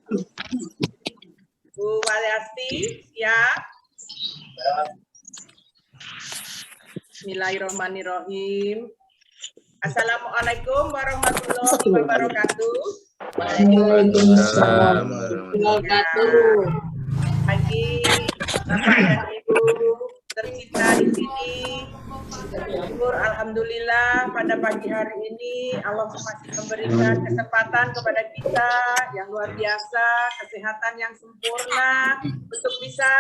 Bu Walyasti, siap? Bismillahirrahmanirrahim. Assalamualaikum warahmatullahi wabarakatuh. Waalaikumsalam warahmatullahi wabarakatuh. Pagi, Bapak dan Ibu tercinta di sini. Syukur alhamdulillah pada pagi hari ini Allah masih memberikan kesempatan kepada kita yang luar biasa, kesehatan yang sempurna untuk bisa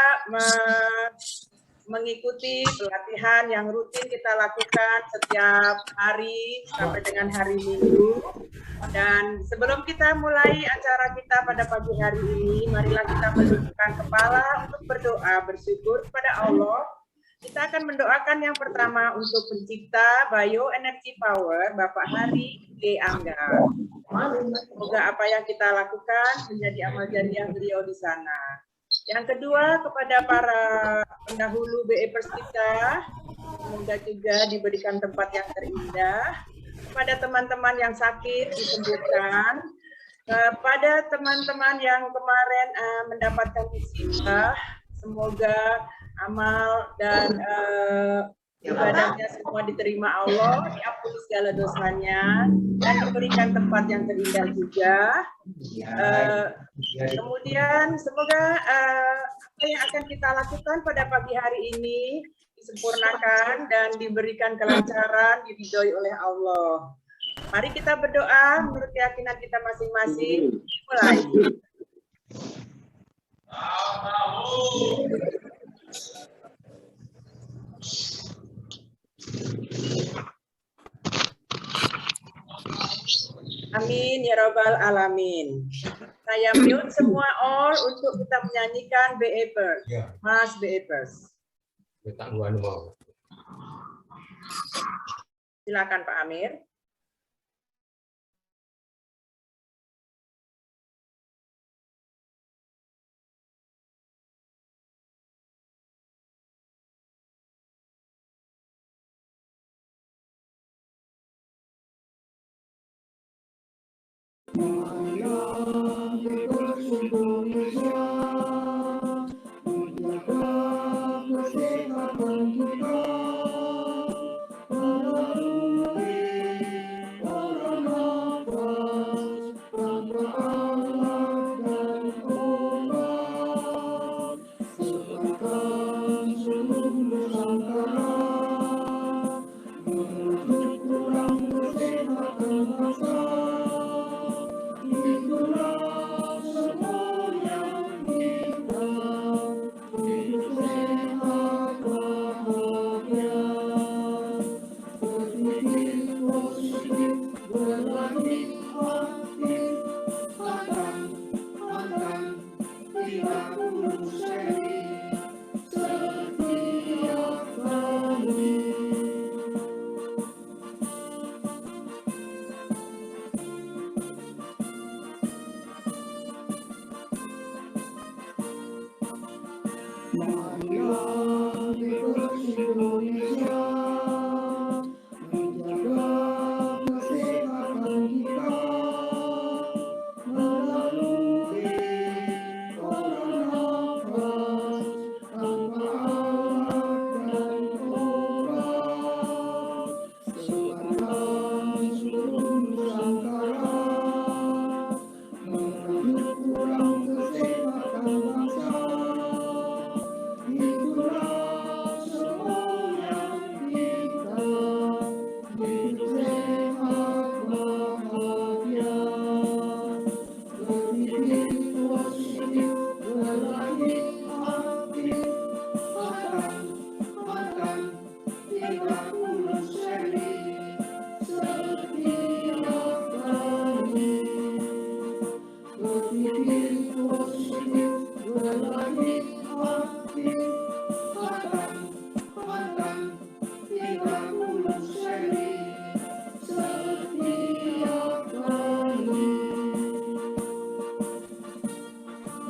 mengikuti pelatihan yang rutin kita lakukan setiap hari sampai dengan hari Minggu. Dan sebelum kita mulai acara kita pada pagi hari ini, marilah kita menundukkan kepala untuk berdoa bersyukur kepada Allah. Kita akan mendoakan yang pertama untuk pencipta Bioenergy Power, Bapak Hari G. Angga. Semoga apa yang kita lakukan menjadi amal jariah beliau di sana. Yang kedua, kepada para pendahulu BE-Pers kita, semoga juga diberikan tempat yang terindah. Kepada teman-teman yang sakit, disembuhkan. Kepada teman-teman yang kemarin mendapatkan musibah, semoga amal dan ibadahnya semua diterima Allah, diampuni segala dosanya, dan diberikan tempat yang terindah juga. Kemudian semoga apa yang akan kita lakukan pada pagi hari ini disempurnakan dan diberikan kelancaran, diridhoi oleh Allah. Mari kita berdoa menurut keyakinan kita masing-masing. Mulai. Amin ya rabbal alamin. Saya mute semua all untuk kita menyanyikan BE-Pers. Mas BE-Pers. Silakan Pak Amir.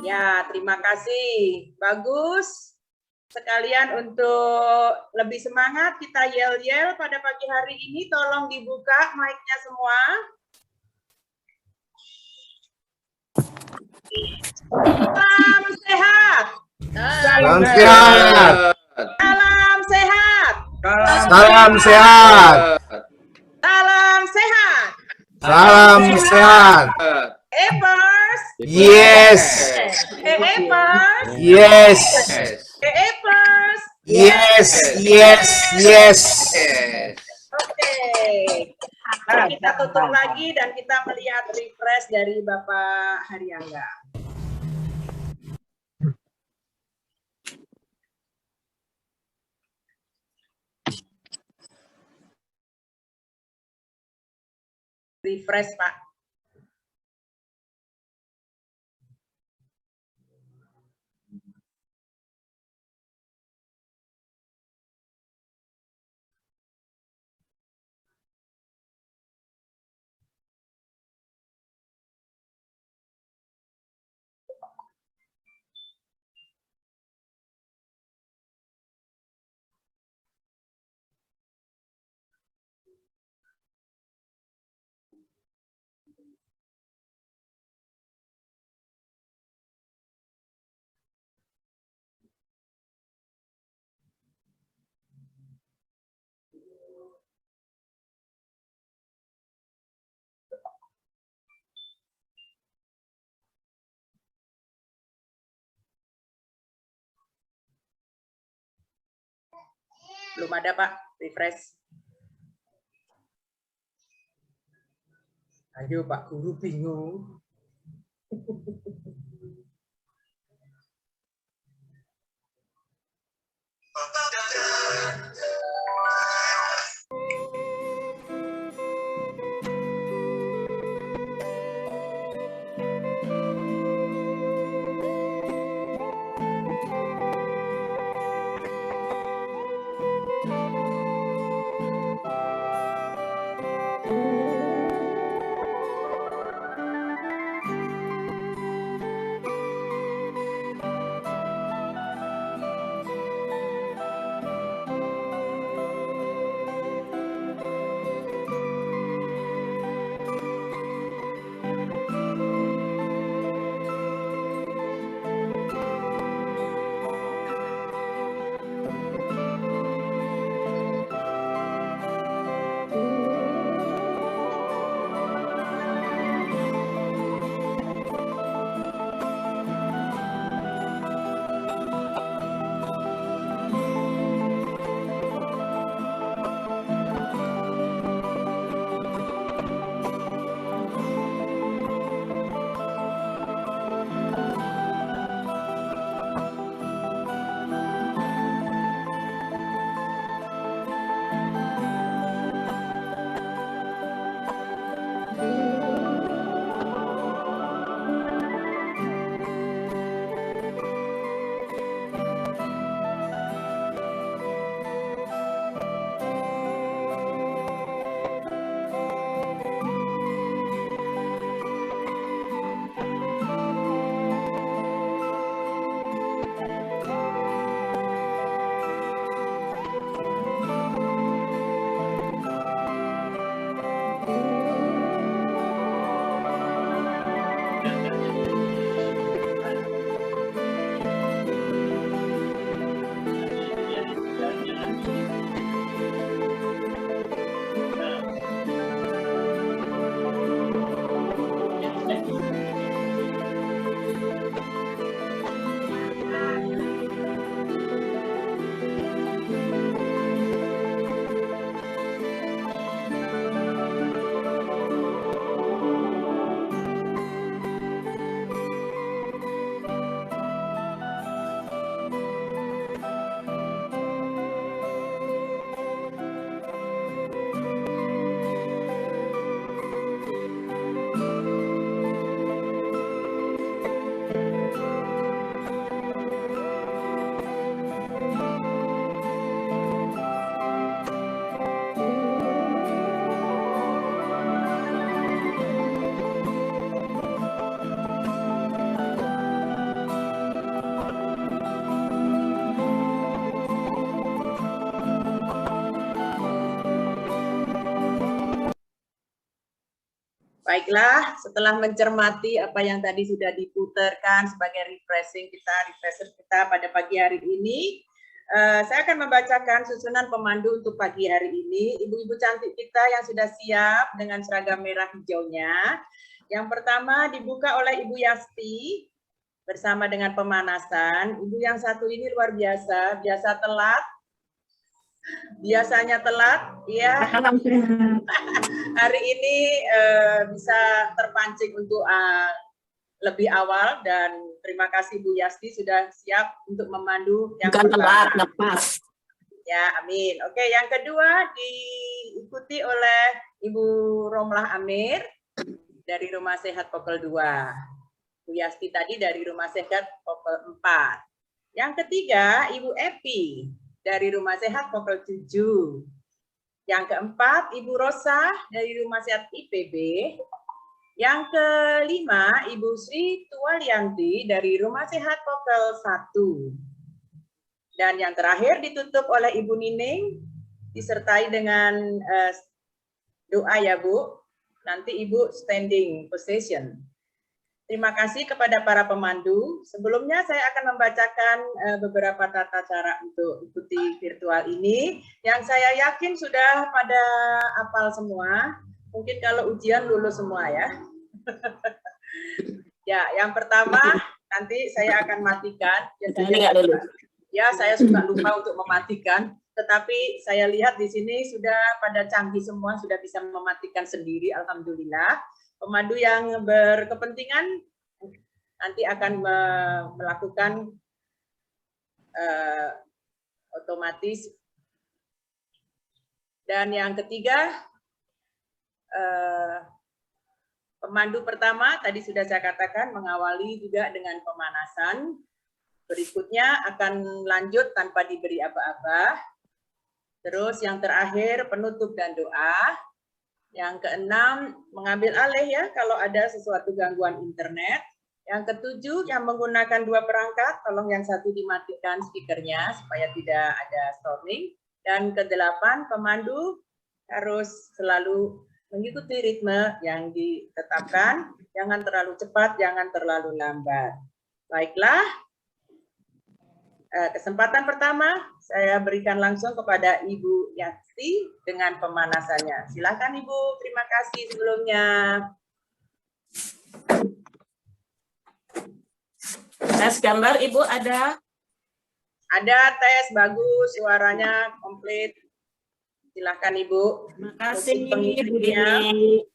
Ya, terima kasih. Bagus. Sekalian untuk lebih semangat, kita yel-yel pada pagi hari ini. Tolong dibuka mic-nya semua. Salam sehat. Salam sehat. Salam sehat. Salam sehat. Salam sehat. Epers. Yes. Epers. Yes. Epers. Yes. Yes. Yes. Oke. Mari kita tutup lagi dan kita melihat refresh dari Bapak Haryangga. Refresh, Pak. Belum ada, Pak. Refresh. Ayo, Pak Guru bingung. Baiklah, setelah mencermati apa yang tadi sudah diputarkan sebagai refresher kita pada pagi hari ini, saya akan membacakan susunan pemandu untuk pagi hari ini. Ibu-ibu cantik kita yang sudah siap dengan seragam merah hijaunya. Yang pertama dibuka oleh Ibu Yasti bersama dengan pemanasan. Ibu yang satu ini luar biasa, biasanya telat, ya. Hari ini bisa terpancing untuk lebih awal, dan terima kasih Bu Yasti sudah siap untuk memandu yang Bukan telat, pertama. lepas. Ya, amin. Oke, yang kedua diikuti oleh Ibu Romlah Amir dari Rumah Sehat Popel 2. Bu Yasti tadi dari Rumah Sehat Popel 4. Yang ketiga, Ibu Epi dari Rumah Sehat Popel 7. Yang keempat, Ibu Rosa dari Rumah Sehat IPB. Yang kelima, Ibu Sri Tuwalianti dari Rumah Sehat Popel 1. Dan yang terakhir ditutup oleh Ibu Nining, disertai dengan doa ya Bu. Nanti Ibu standing position. Terima kasih kepada para pemandu. Sebelumnya saya akan membacakan beberapa tata cara untuk ikuti virtual ini, yang saya yakin sudah pada hafal semua. Mungkin kalau ujian lulus semua ya. Ya, yang pertama nanti saya akan matikan. Ya, saya suka lupa untuk mematikan. Tetapi saya lihat di sini sudah pada canggih semua, sudah bisa mematikan sendiri, alhamdulillah. Pemandu yang berkepentingan nanti akan melakukan otomatis. Dan yang ketiga, pemandu pertama tadi sudah saya katakan mengawali juga dengan pemanasan. Berikutnya akan lanjut tanpa diberi aba-aba. Terus yang terakhir penutup dan doa. Yang keenam, mengambil alih ya kalau ada sesuatu gangguan internet. Yang ketujuh, yang menggunakan dua perangkat, tolong yang satu dimatikan speakernya supaya tidak ada storming. Dan kedelapan, pemandu harus selalu mengikuti ritme yang ditetapkan, jangan terlalu cepat, jangan terlalu lambat. Baiklah, kesempatan pertama saya berikan langsung kepada Ibu Yasti dengan pemanasannya. Silakan Ibu, terima kasih sebelumnya. Tes gambar Ibu ada? Ada tes, bagus, suaranya komplit. Silakan Ibu. Terima kasih Bu Pengirimnya. Dini.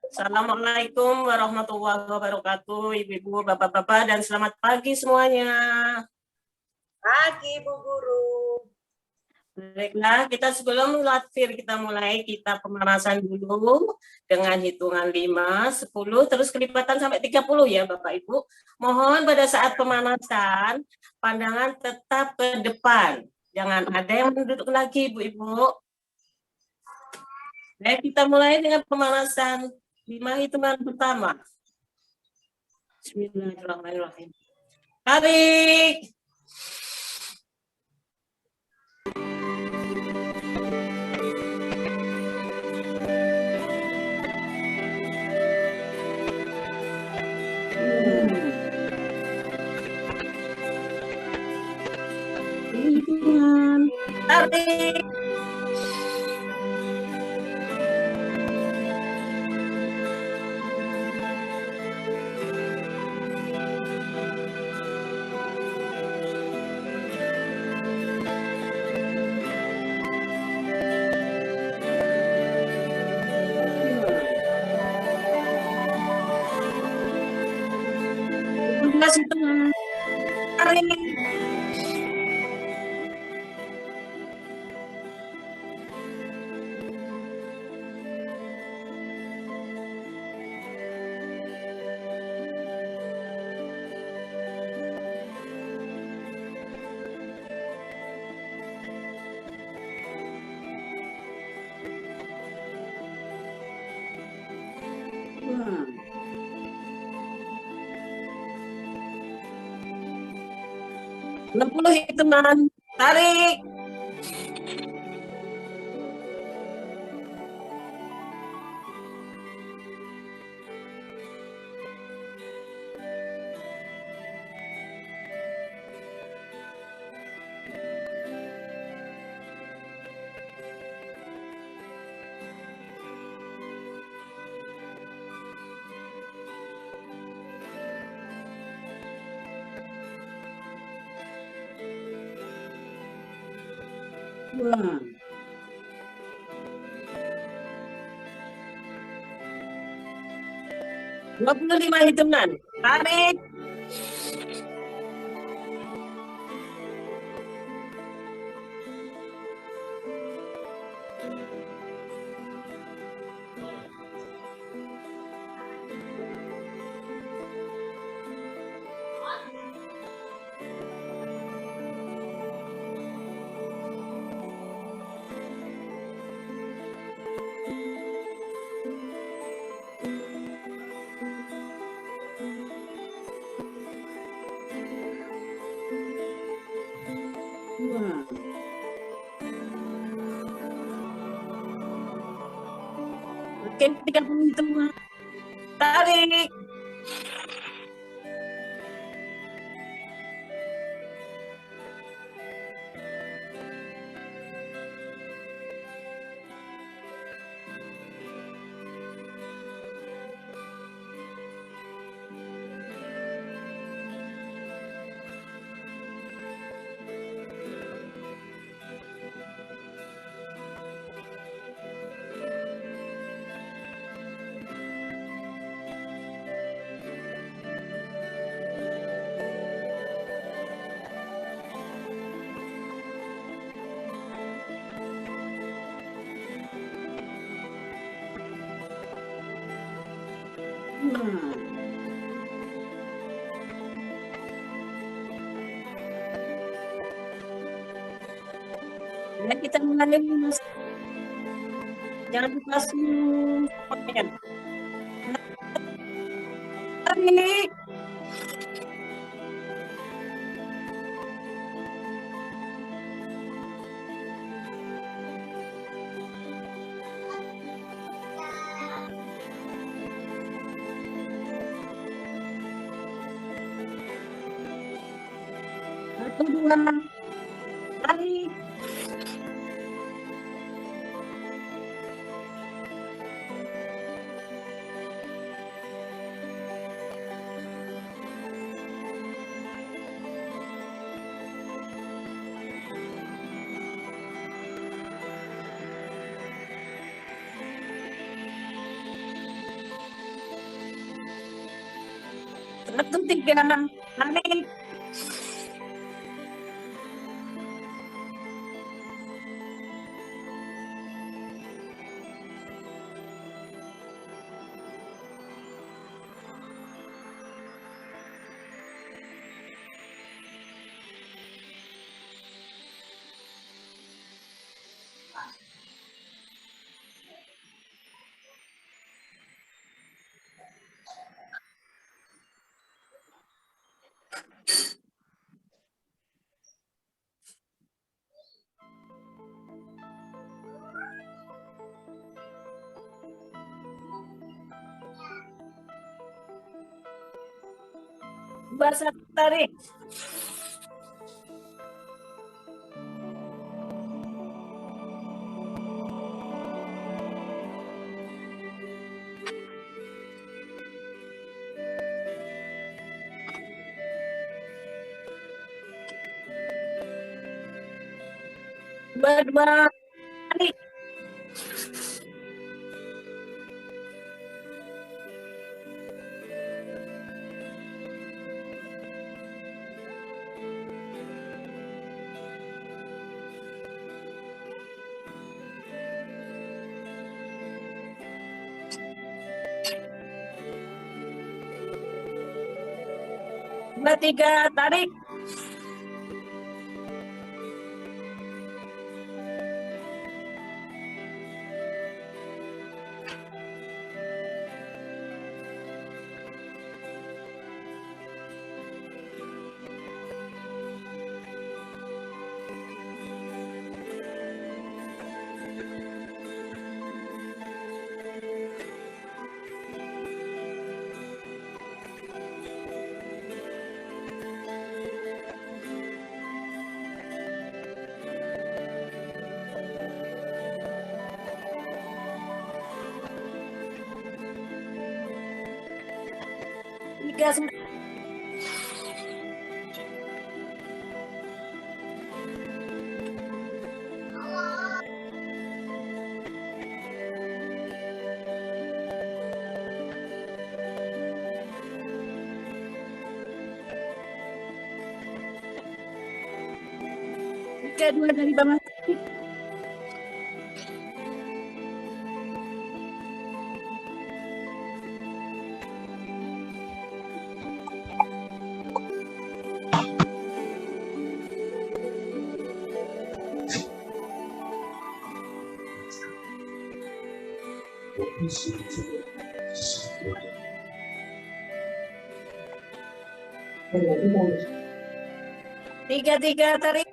Assalamualaikum warahmatullahi wabarakatuh, Ibu-ibu, Bapak-bapak, dan selamat pagi semuanya. Pagi Bu Guru. Baiklah, kita sebelum latih kita mulai, kita pemanasan dulu dengan hitungan 5, 10, terus kelipatan sampai 30 ya Bapak Ibu. Mohon pada saat pemanasan, pandangan tetap ke depan. Jangan ada yang duduk lagi Ibu-ibu. Baik, kita mulai dengan pemanasan 5 hitungan pertama. Bismillahirrahmanirrahim. Tarik. Tarik. Tarik. Enam 60 hitungan. Tarik. Wah. 25 hitungan. Tarik. Wah. Oke, 30 hitungan. Tarik. Wah. Ya, kita mulai, Mas. Jangan dipasung. Tarik. Satu, dua. Tarik. Satu, tiga. Tarik. Basah, tarik. Dua, tarik. Dua, tiga, tarik. Tiga, kedua dari Bang. Tiga tarik.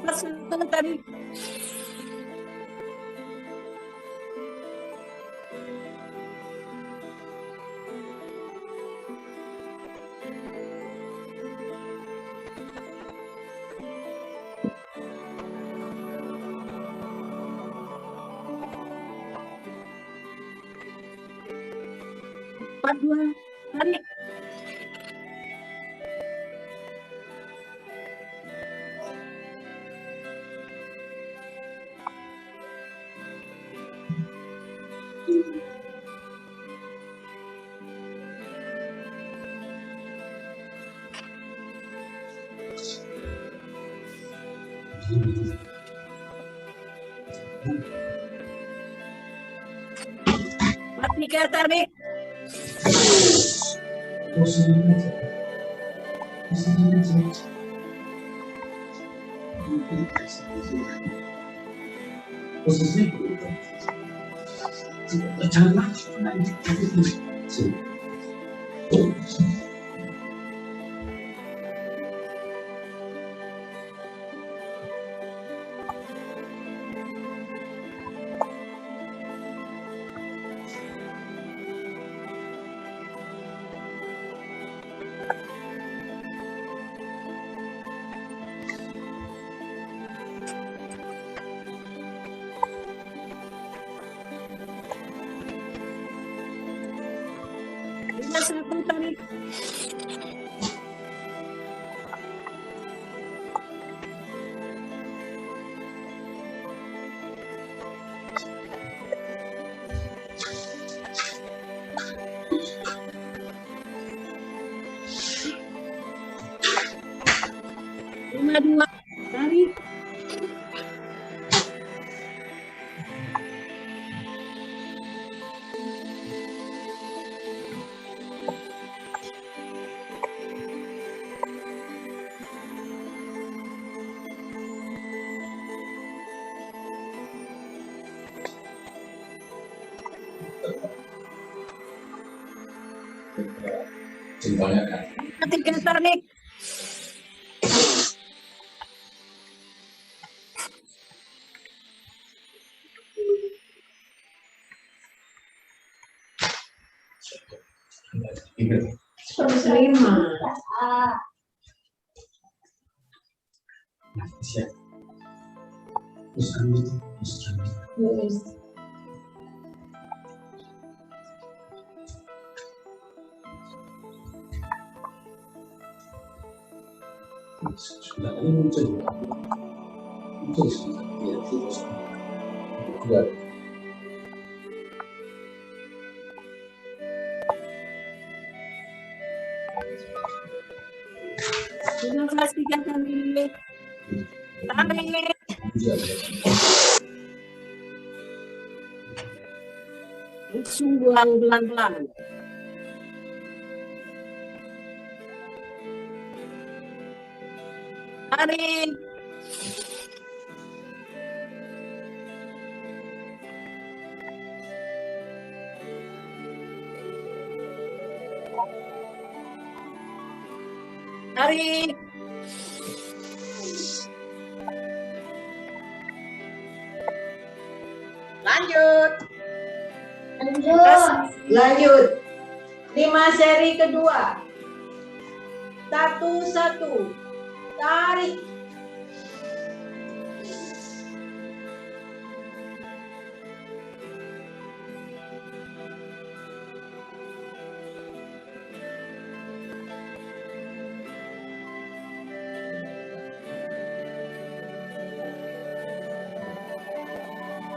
Satu tadi. Empat dua tarik. Empat tiga tarik. Lima satu tarik. Lima dua tarik. Tiga tarik. Lima. Lima belas tiga kali. Tarik. Buang pelan-pelan. Tarik. Tarik. Lanjut. Lanjut. 5 seri kedua. 1-1. Tarik.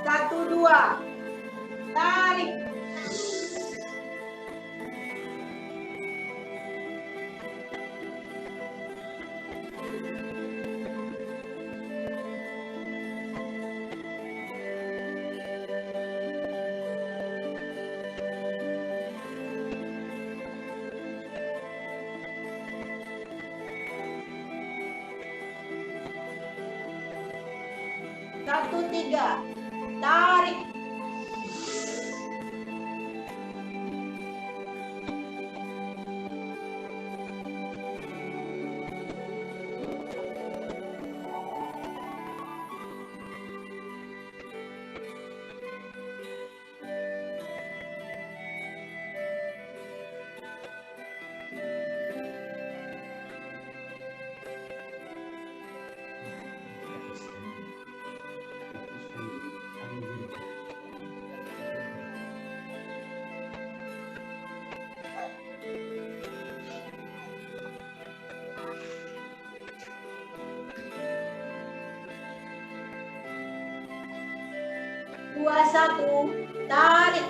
Satu, dua. Tarik. Satu, tiga. Tarik. Dua, satu. Tarik.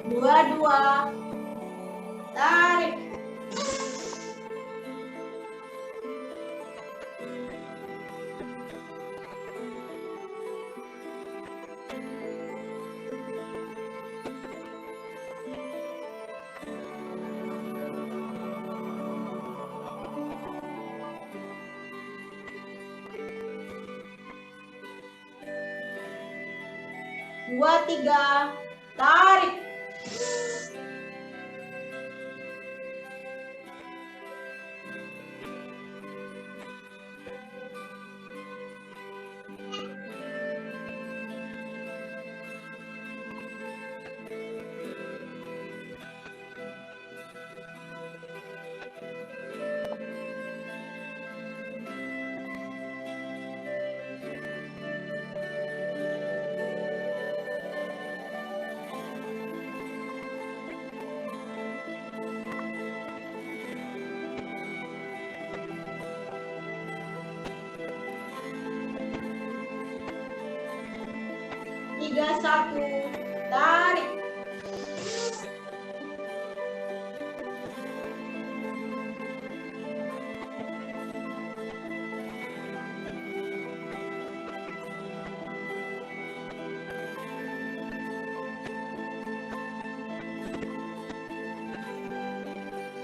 Dua, dua. Tarik. Dua, tiga. Tarik. Tiga, satu. Tarik.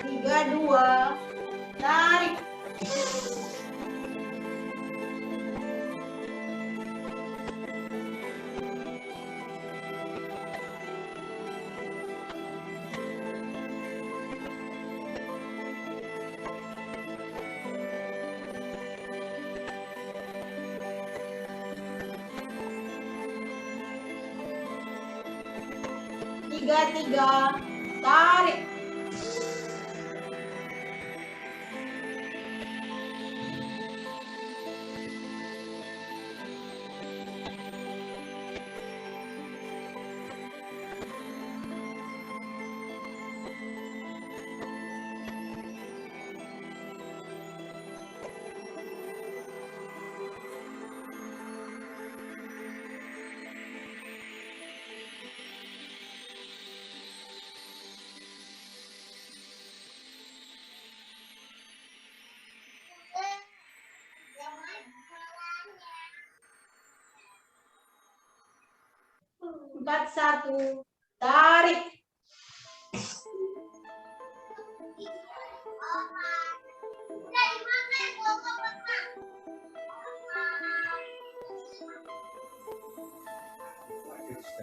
Tiga, dua. Tarik. Tiga, tiga. Tarik. Empat, satu. Tarik. Empat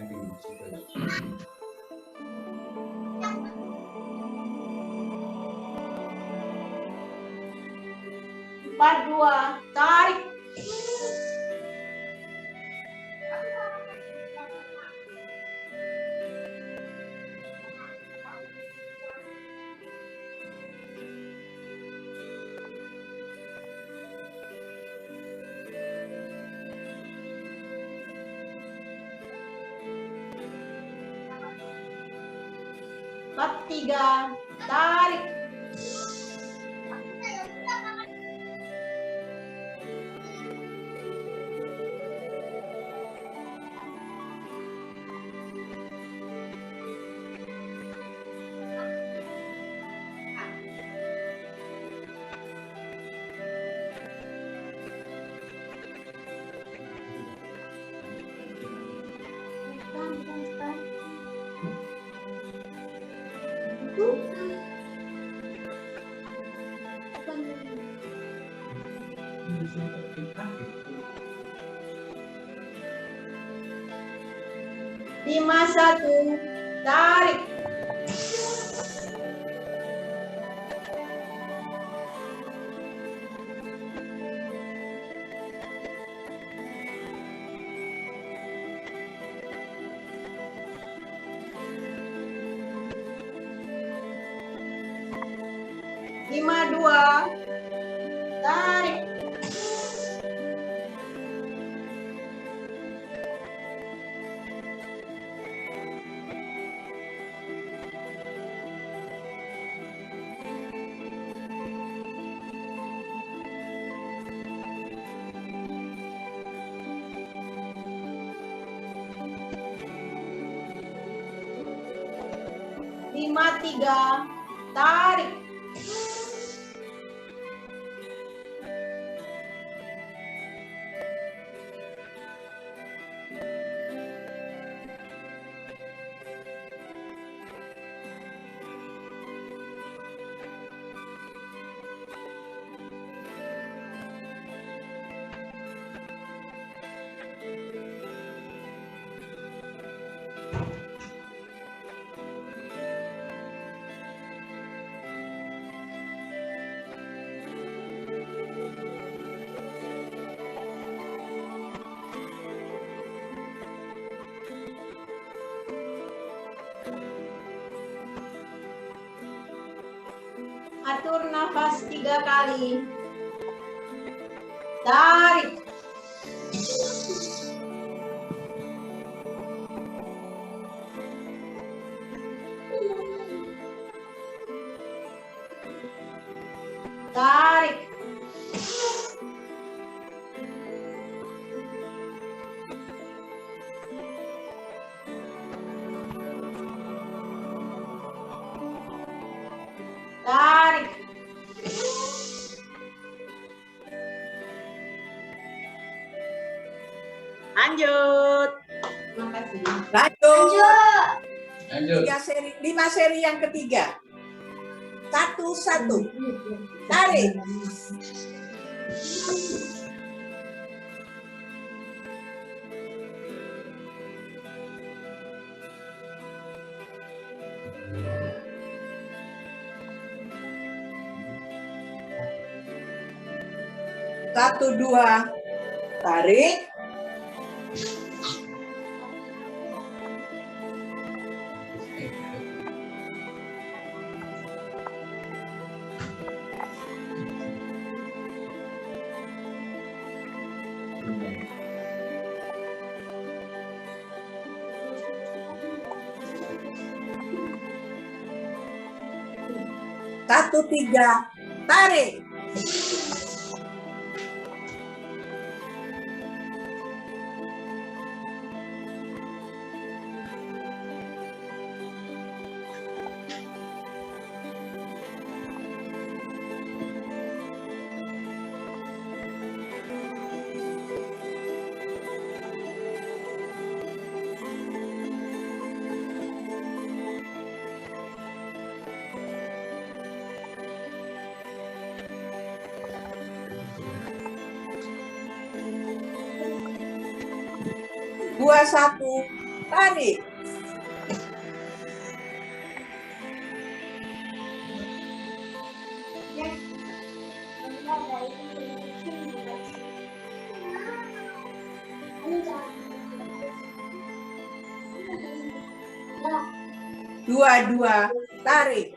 dua, tarik. Empat tiga, tarik. Lima satu, tarik. Lima dua, tarik. Lima tiga, tarik. Atur nafas 3 kali. Tarik. Tarik. Tarik. Lanjut. Terima kasih. Lanjut. 5 seri yang ketiga. 1-1. Tarik. Satu, dua, tarik. Satu, tiga, tarik. Dua, satu, tarik. Dua, tarik.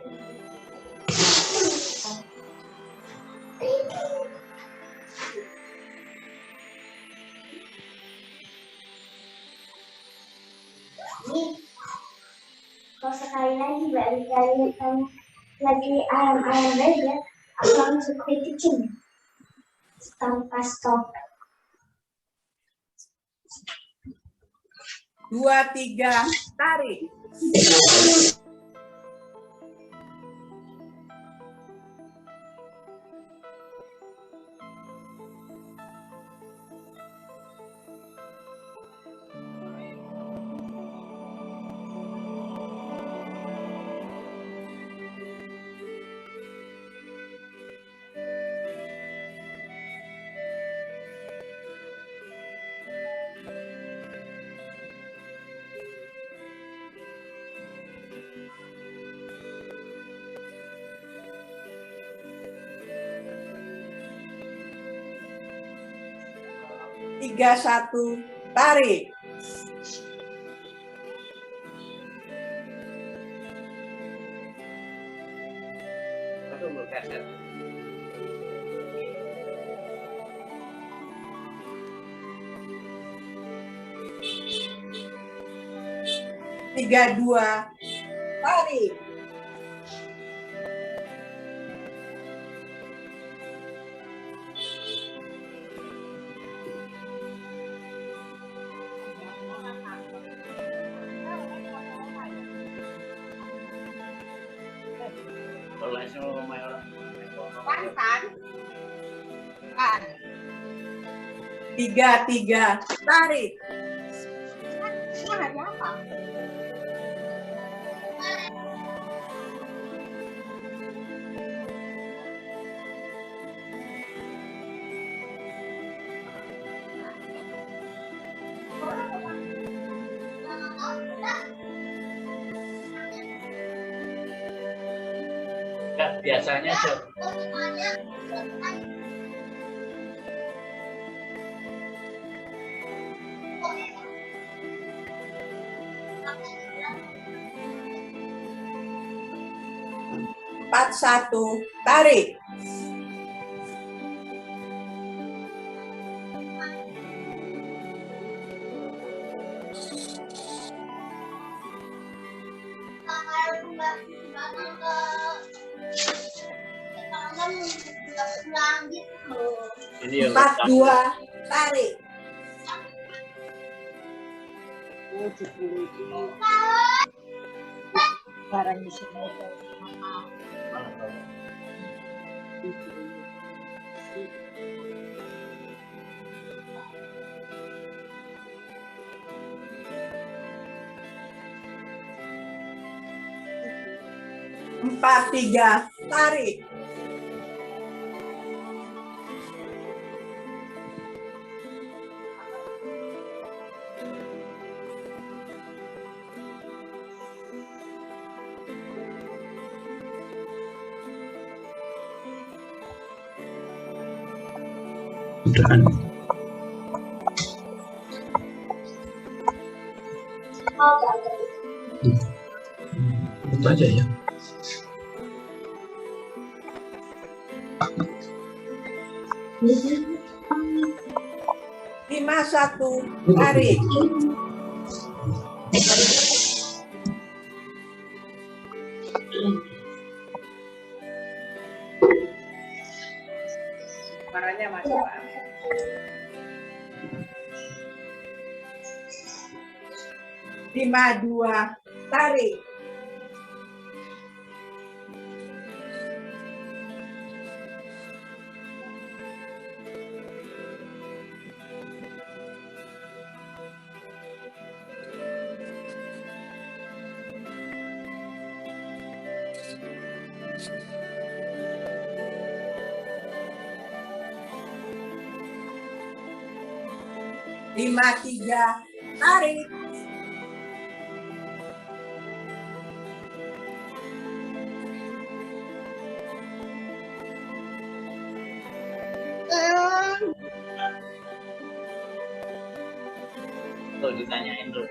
Kalau sekali lagi balik lagi ayam-ayam aja, aku langsung ke kitchen tanpa stop. 2, 3, tarik. Tiga, 1, tarik. Tiga, 2, tarik. Tiga, 3, tarik. Biasanya tuh. Empat, 1, tarik. Ini yang 4, 2, tarik. Barang di sini. Empat, 3, tarik. udahan. Itu aja ya. Lima, 1, tarik. Suaranya masuk, Pak. Lima, 2, tarik. Lima, 3, tarik. Tuh ditanyain dulu.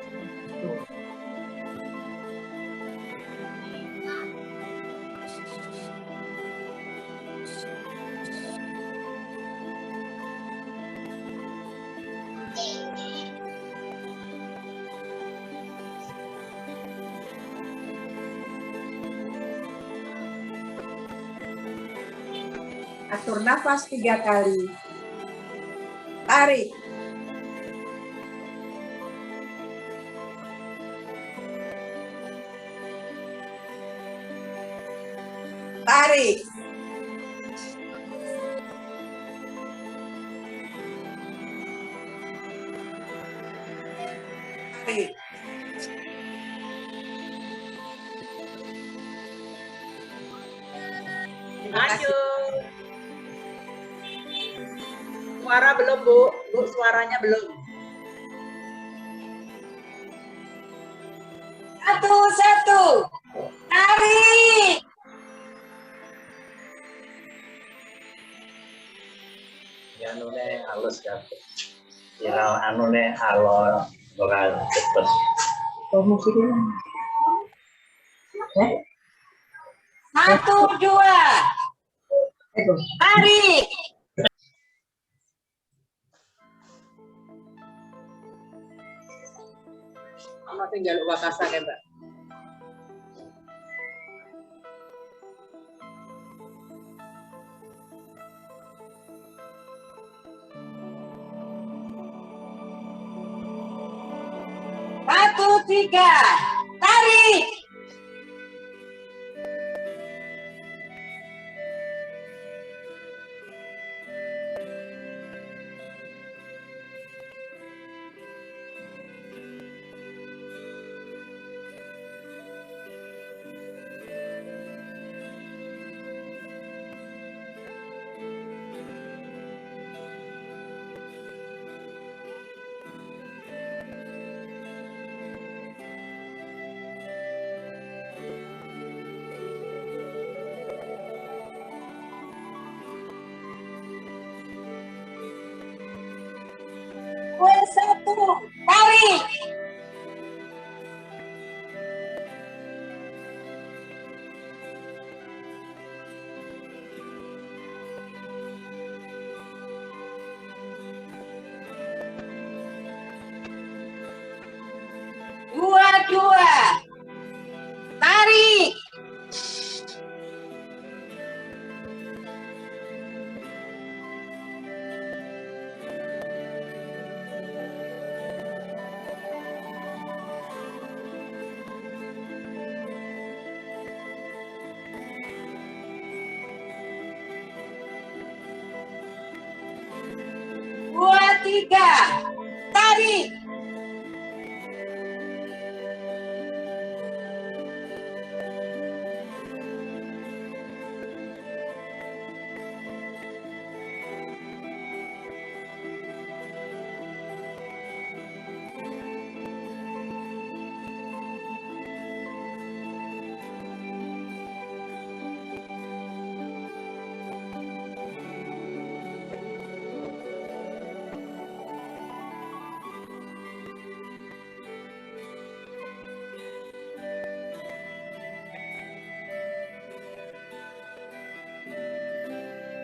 Atur nafas 3 kali. Tarik. Tarik. Tarik. Terima kasih. Lanjut. Suara belum, Bu. Bu, suaranya belum. Satu. Tarik. Ya anune halus kan. Viral anune alon bakal cepet. Satu, dua. Tarik. Masih jaluk wakasan ya, Mbak. Satu, tiga. Tarik. Satu. Tarik. Dua. Tarik. Dua, tiga. Tarik.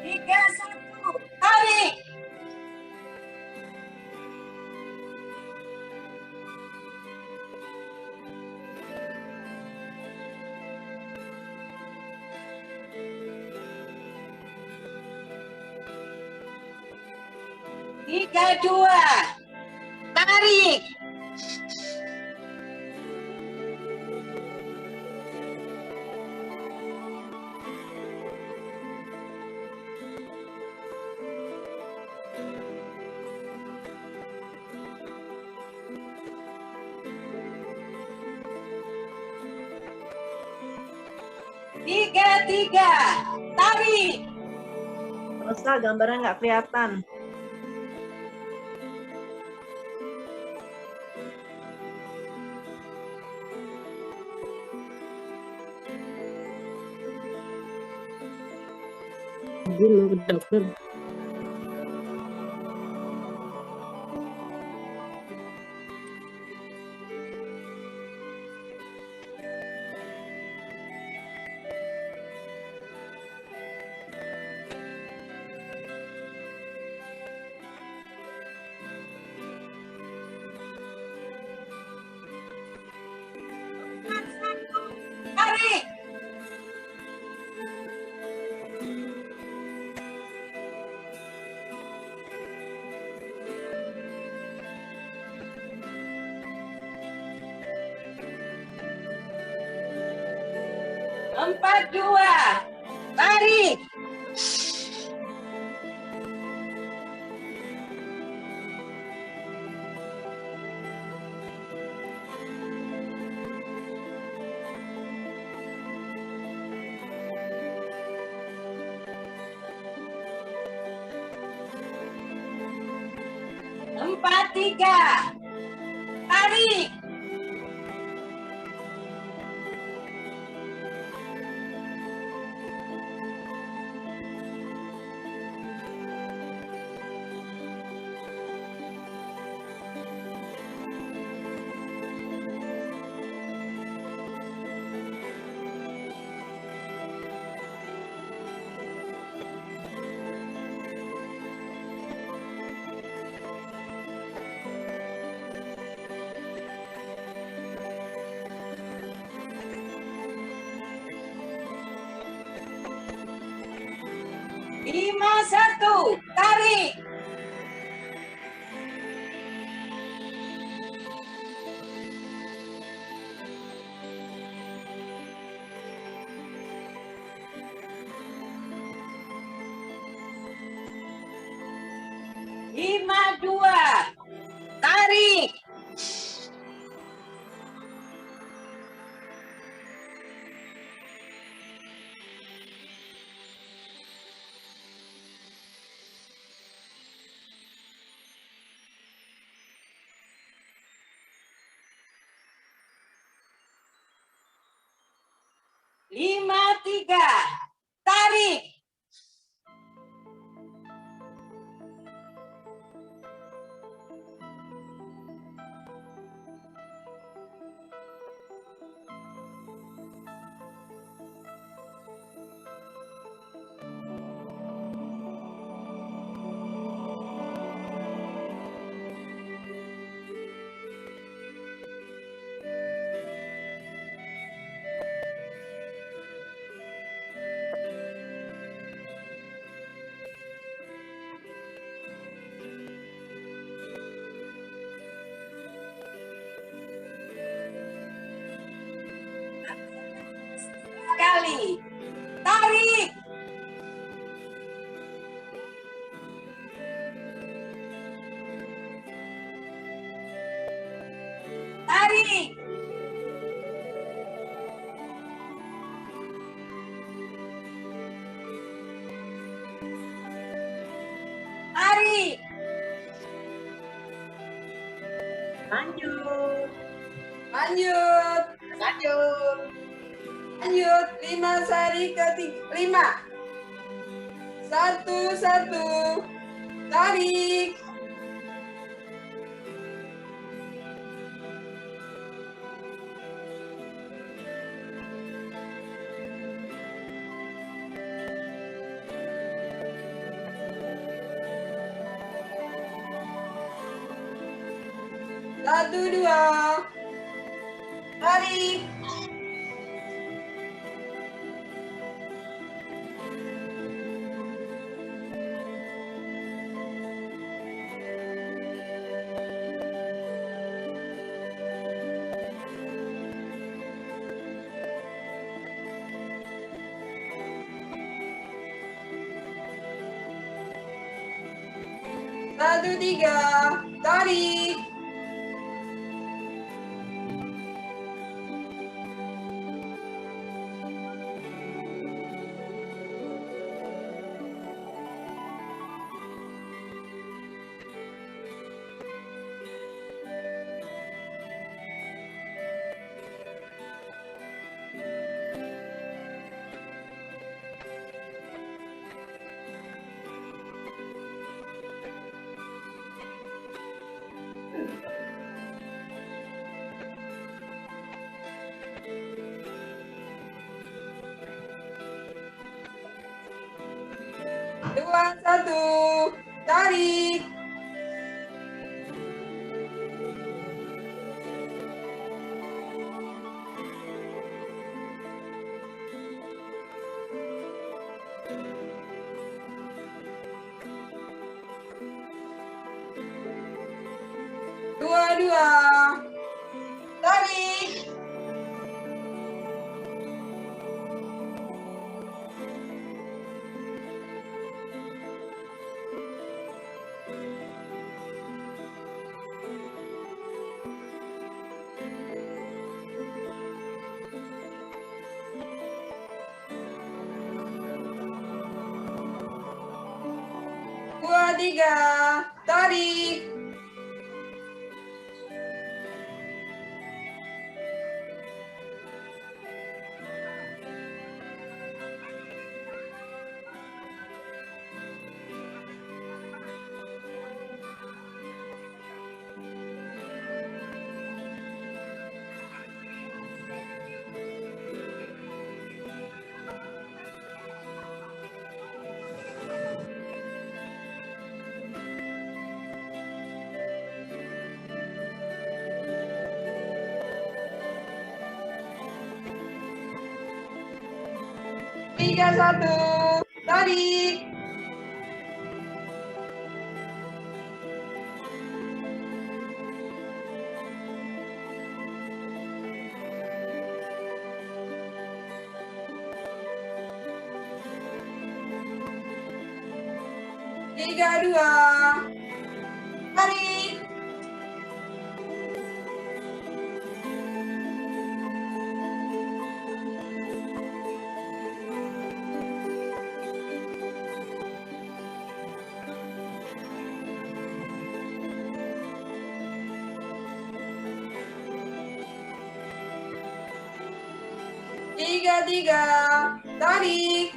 Tiga, satu. Tarik. Tiga, dua. Tarik. Tiga. Tarik. Rosa, gambarnya nggak kelihatan. Dulu ke dokter. 42. Tarik. Empat tiga. Tarik. Lima satu. Tarik. Lima dua. Tarik. Lima tiga. Tarik. Kali. Tarik. Tarik. Tarik. Lanjut. Lanjut. Lanjut. Lanjut. 5 seri ke-5. 1 1. Tarik. Satu dua. Tarik. Satu tiga. Tarik. Dua satu. Tarik. Dua dua. Tarik. tiga, tarik. Tiga, satu, tarik. Tiga, dua, tarik. Tiga, tiga, tarik.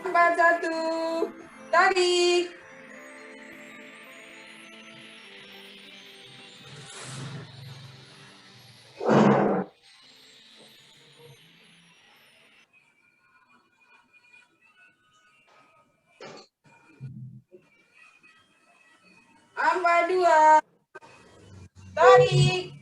Empat, satu, tarik. Empat, dua, tarik.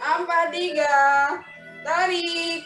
Empat, tiga, tarik.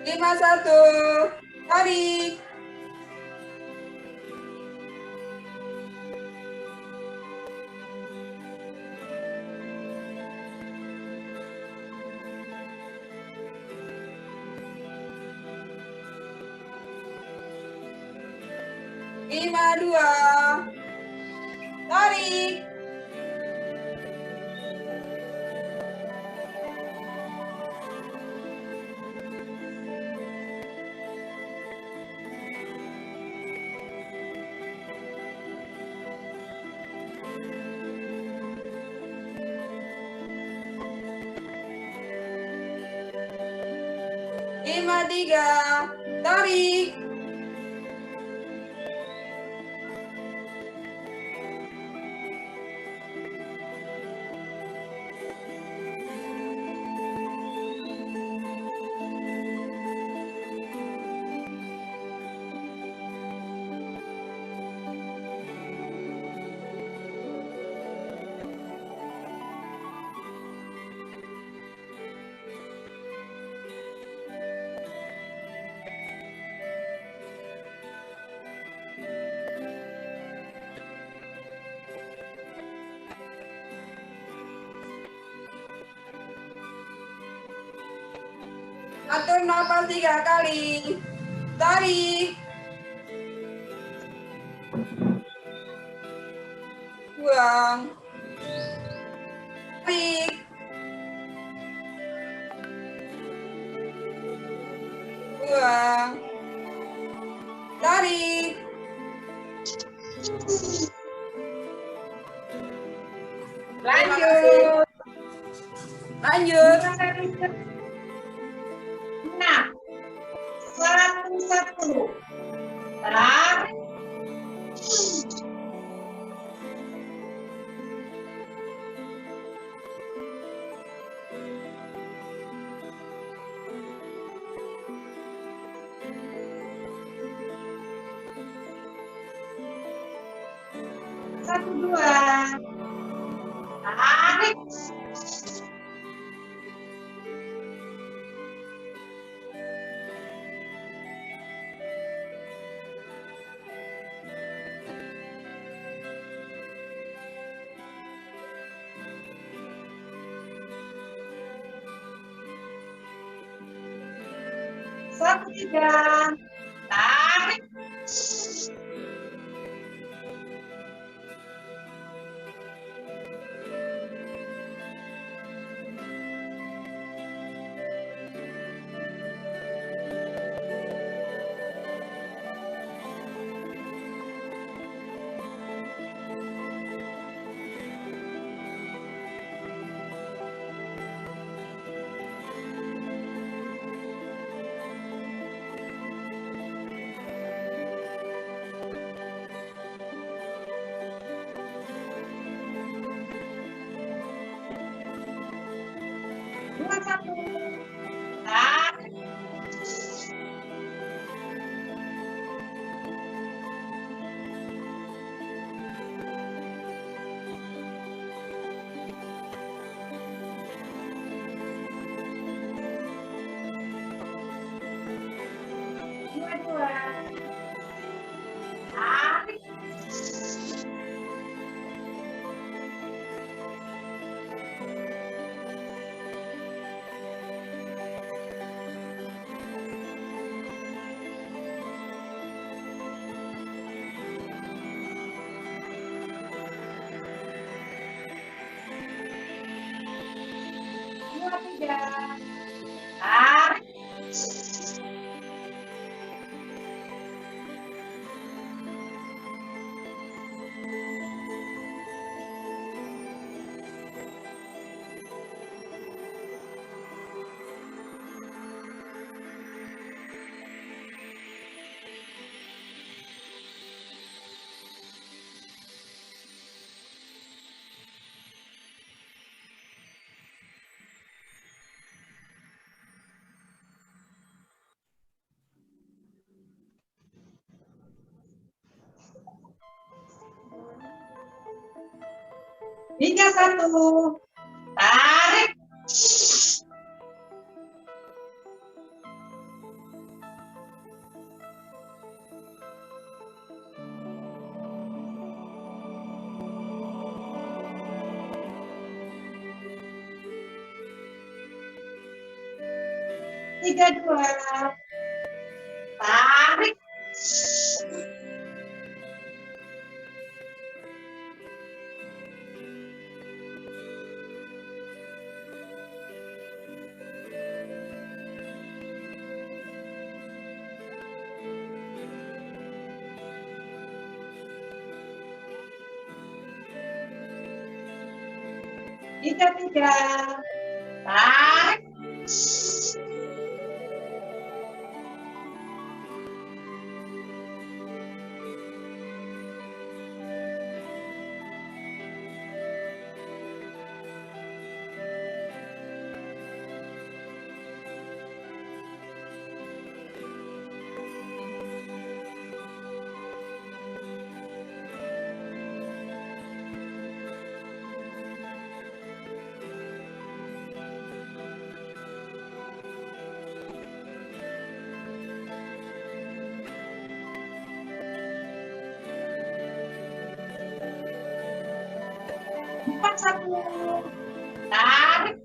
Lima, satu, tarik. Lima, dua, tarik. Lima, tiga, tarik. Atur nafas 3 kali. Tarik. Buang. Tarik. Buang. Tarik. Lanjut. Lanjut. 6. 110. Tarik. Satu, dua. Tarik. Satu, tiga. Tarik. Dua, satu. Tarik. Dua, dua. Tarik. Dua, tiga. Tarik. Tiga, satu. Tarik. Tiga, dua. Tarik. Tiga, tiga. Tarik. Empat, satu. Tarik.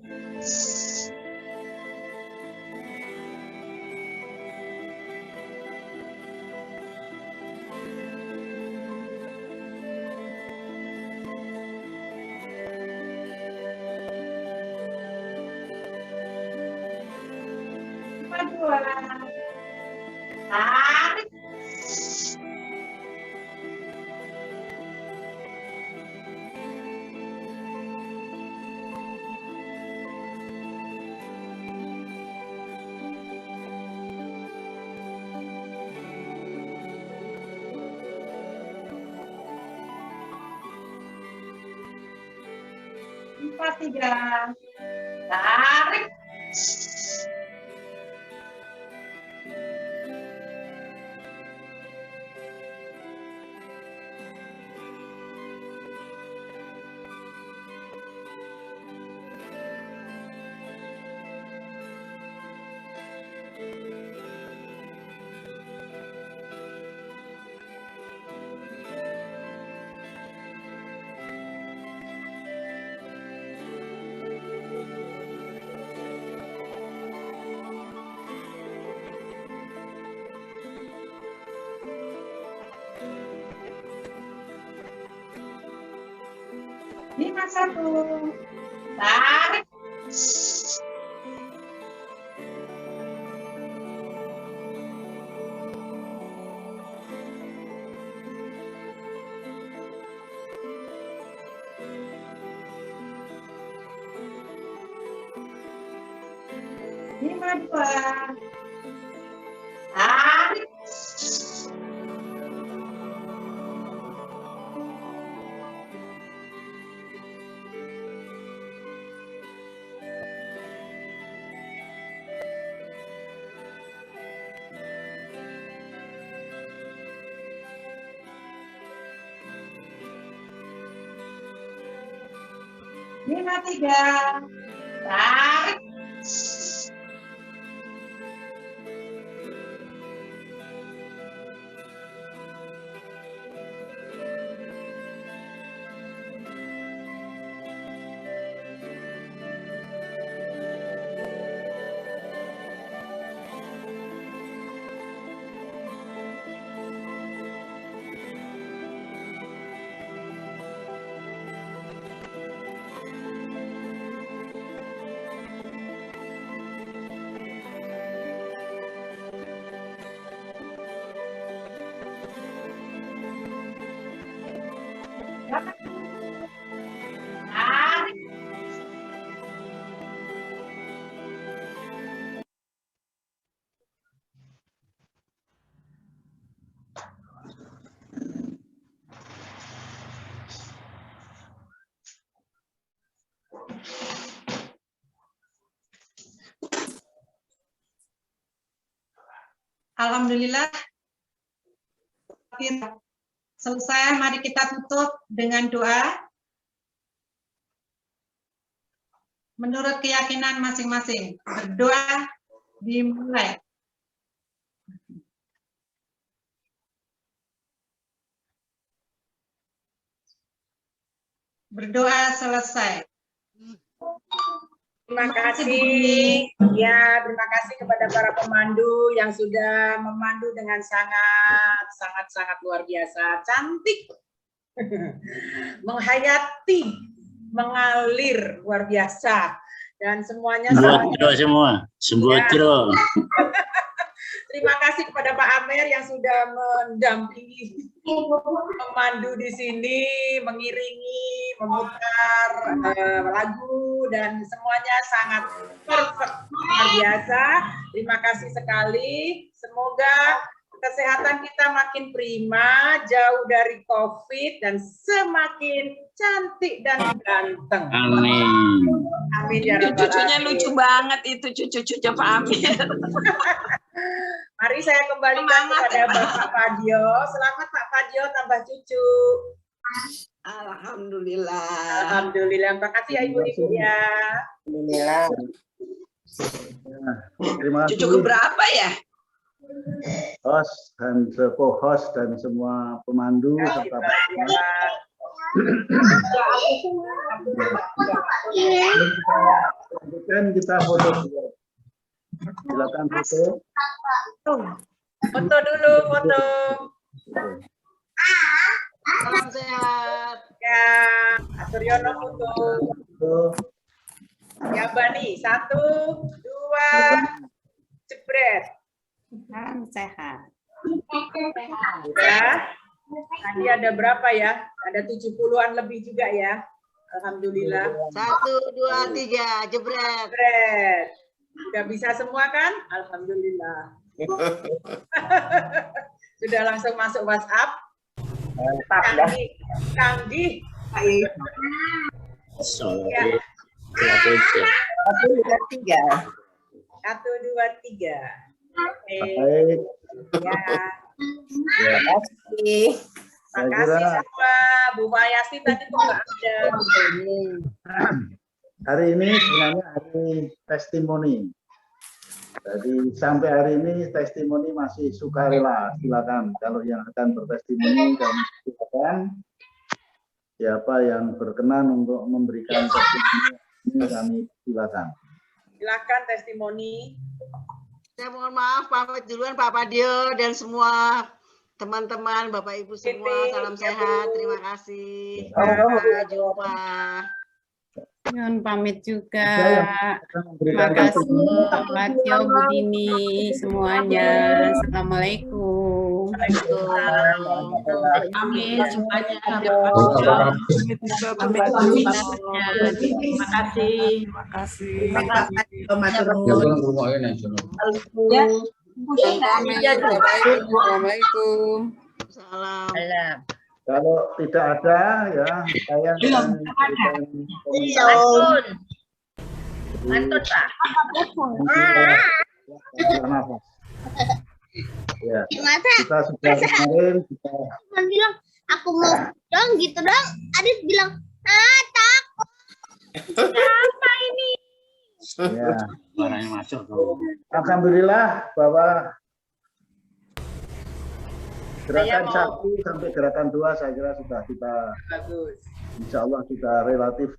2. Tarik. Empat, 3. Tarik. Lima, 1. Tarik. Lima, 2. Tarik. Lima, 3. Tarik. Tarik. Alhamdulillah. Selesai, mari kita tutup dengan doa. Menurut keyakinan masing-masing. Berdoa dimulai. Berdoa selesai. Terima kasih. Ya, terima kasih kepada para pemandu yang sudah memandu dengan sangat luar biasa. Cantik. Menghayati, mengalir luar biasa. Dan semuanya Sembotro semua. Sembotro. Terima kasih kepada Pak Amer yang sudah mendampingi memandu di sini, mengiringi, memutar lagu, dan semuanya sangat perfect, luar biasa. Terima kasih sekali. Semoga kesehatan kita makin prima, jauh dari COVID, dan semakin cantik dan ganteng. Amin. Amin ya rabbal Cucunya alamin. lucu banget itu cucu-cucu Pak Amir. Mari saya kembalikan kepada Bapak Padio. Selamat Pak Padio tambah cucu. Alhamdulillah. Alhamdulillah. Terima kasih ya Ibu-ibu ya. Alhamdulillah. Terima kasih Cucu keberapa ya? host dan co-host dan semua pemandu serta lanjutkan kita foto. Silakan foto. Foto dulu, foto. Salam sehat. Ya, Pak Suryono foto. Foto. Ya Bani, 1, 2, jepret. Jebret. Salam sehat. Ya. Tadi ada berapa ya? Ada 70-an lebih juga ya. Alhamdulillah. 1, 2, 3, jebret. Jebret. Sudah bisa semua kan? Alhamdulillah. Sudah langsung masuk WhatsApp. Canggih. Ya. 1, 2, 3. 1, 2, 3. Oke. Baik. Ya. Ya. Terima kasih semua. Bu Mayasti tadi kok nggak ada. Hari ini sebenarnya hari testimoni. Jadi sampai hari ini testimoni masih sukarela. Silakan kalau yang akan bertestimoni dan silakan siapa yang berkenan untuk memberikan testimoni ini kami silakan. Silakan testimoni. Saya mohon maaf pamit duluan Pak Padio dan semua teman-teman, Bapak Ibu semua, salam sehat, terima kasih. Sampai jumpa. Mohon pamit juga. Terima kasih Pak Patio, Bu Dini, semuanya. Assalamualaikum. Amin semuanya. Terima kasih. Assalamualaikum. Salam. Kalau tidak ada ya saya Mantut Pak. Ya, kita sudah kemarin kita bilang aku mau dong gitu dong. Adit bilang takut. Apa ini? ya. Barangnya masuk tuh. Alhamdulillah bahwa gerakan Saya 1 sampai gerakan 2 saya kira sudah kita Bagus. insya Allah sudah relatif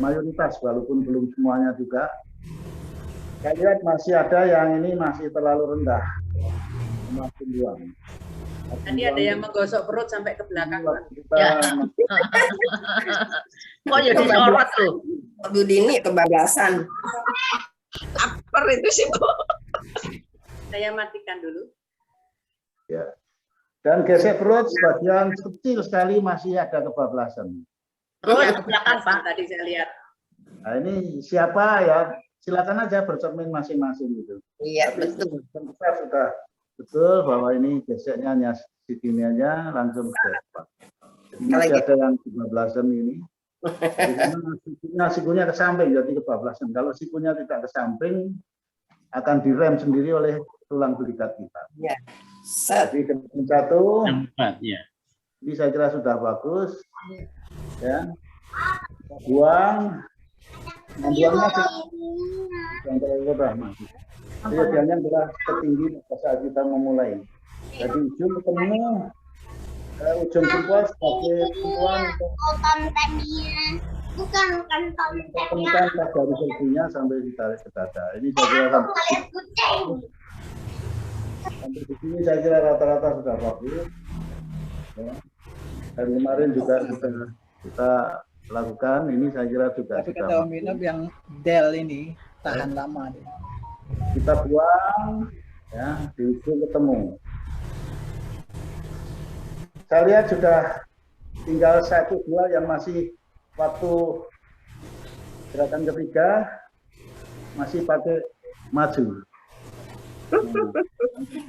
mayoritas walaupun belum semuanya juga. Saya lihat masih ada yang ini masih terlalu rendah. Masih luang. Tadi ada yang menggosok perut sampai ke belakang. Kita Kok jadi sorot tuh? Bu Dini kebablasan. Apa itu sih Bu? Saya matikan dulu. ya. Dan gesek perut sebagian kecil sekali masih ada kebablasan. Terus ke belakang Pak tadi saya lihat. Nah, ini siapa ya? Silakan aja bercermin masing-masing gitu. Iya Tapi betul. kita sudah betul bahwa ini geseknya hanya segini aja langsung ke depan. Jadi masih ada yang kebablasan ini. Karena sikunya ke samping jadi kebablasan. Kalau sikunya tidak ke samping akan direm sendiri oleh tulang belikat kita. Ya. Jadi gerakan 1 Tempat ya. ini saya kira sudah bagus. Ya. Kita buang. Membuangnya yang terlalu rendah masih. Idealnya adalah tertinggi pada saat kita memulai. Jadi ujung ketemu ujung jempol sebagai tumpuan untuk temukan pada dari serpinya sampai ditarik ke dada. Ini saya kira sampai di sini saya kira rata-rata sudah bagus. Ya. Dan kemarin juga sudah kita lakukan. Ini saya kira juga Tapi sudah kata Om Inob yang del ini tahan lama. kita buang ya di ujung ketemu. Saya lihat sudah tinggal 1-2 yang masih waktu gerakan ketiga masih pakai maju.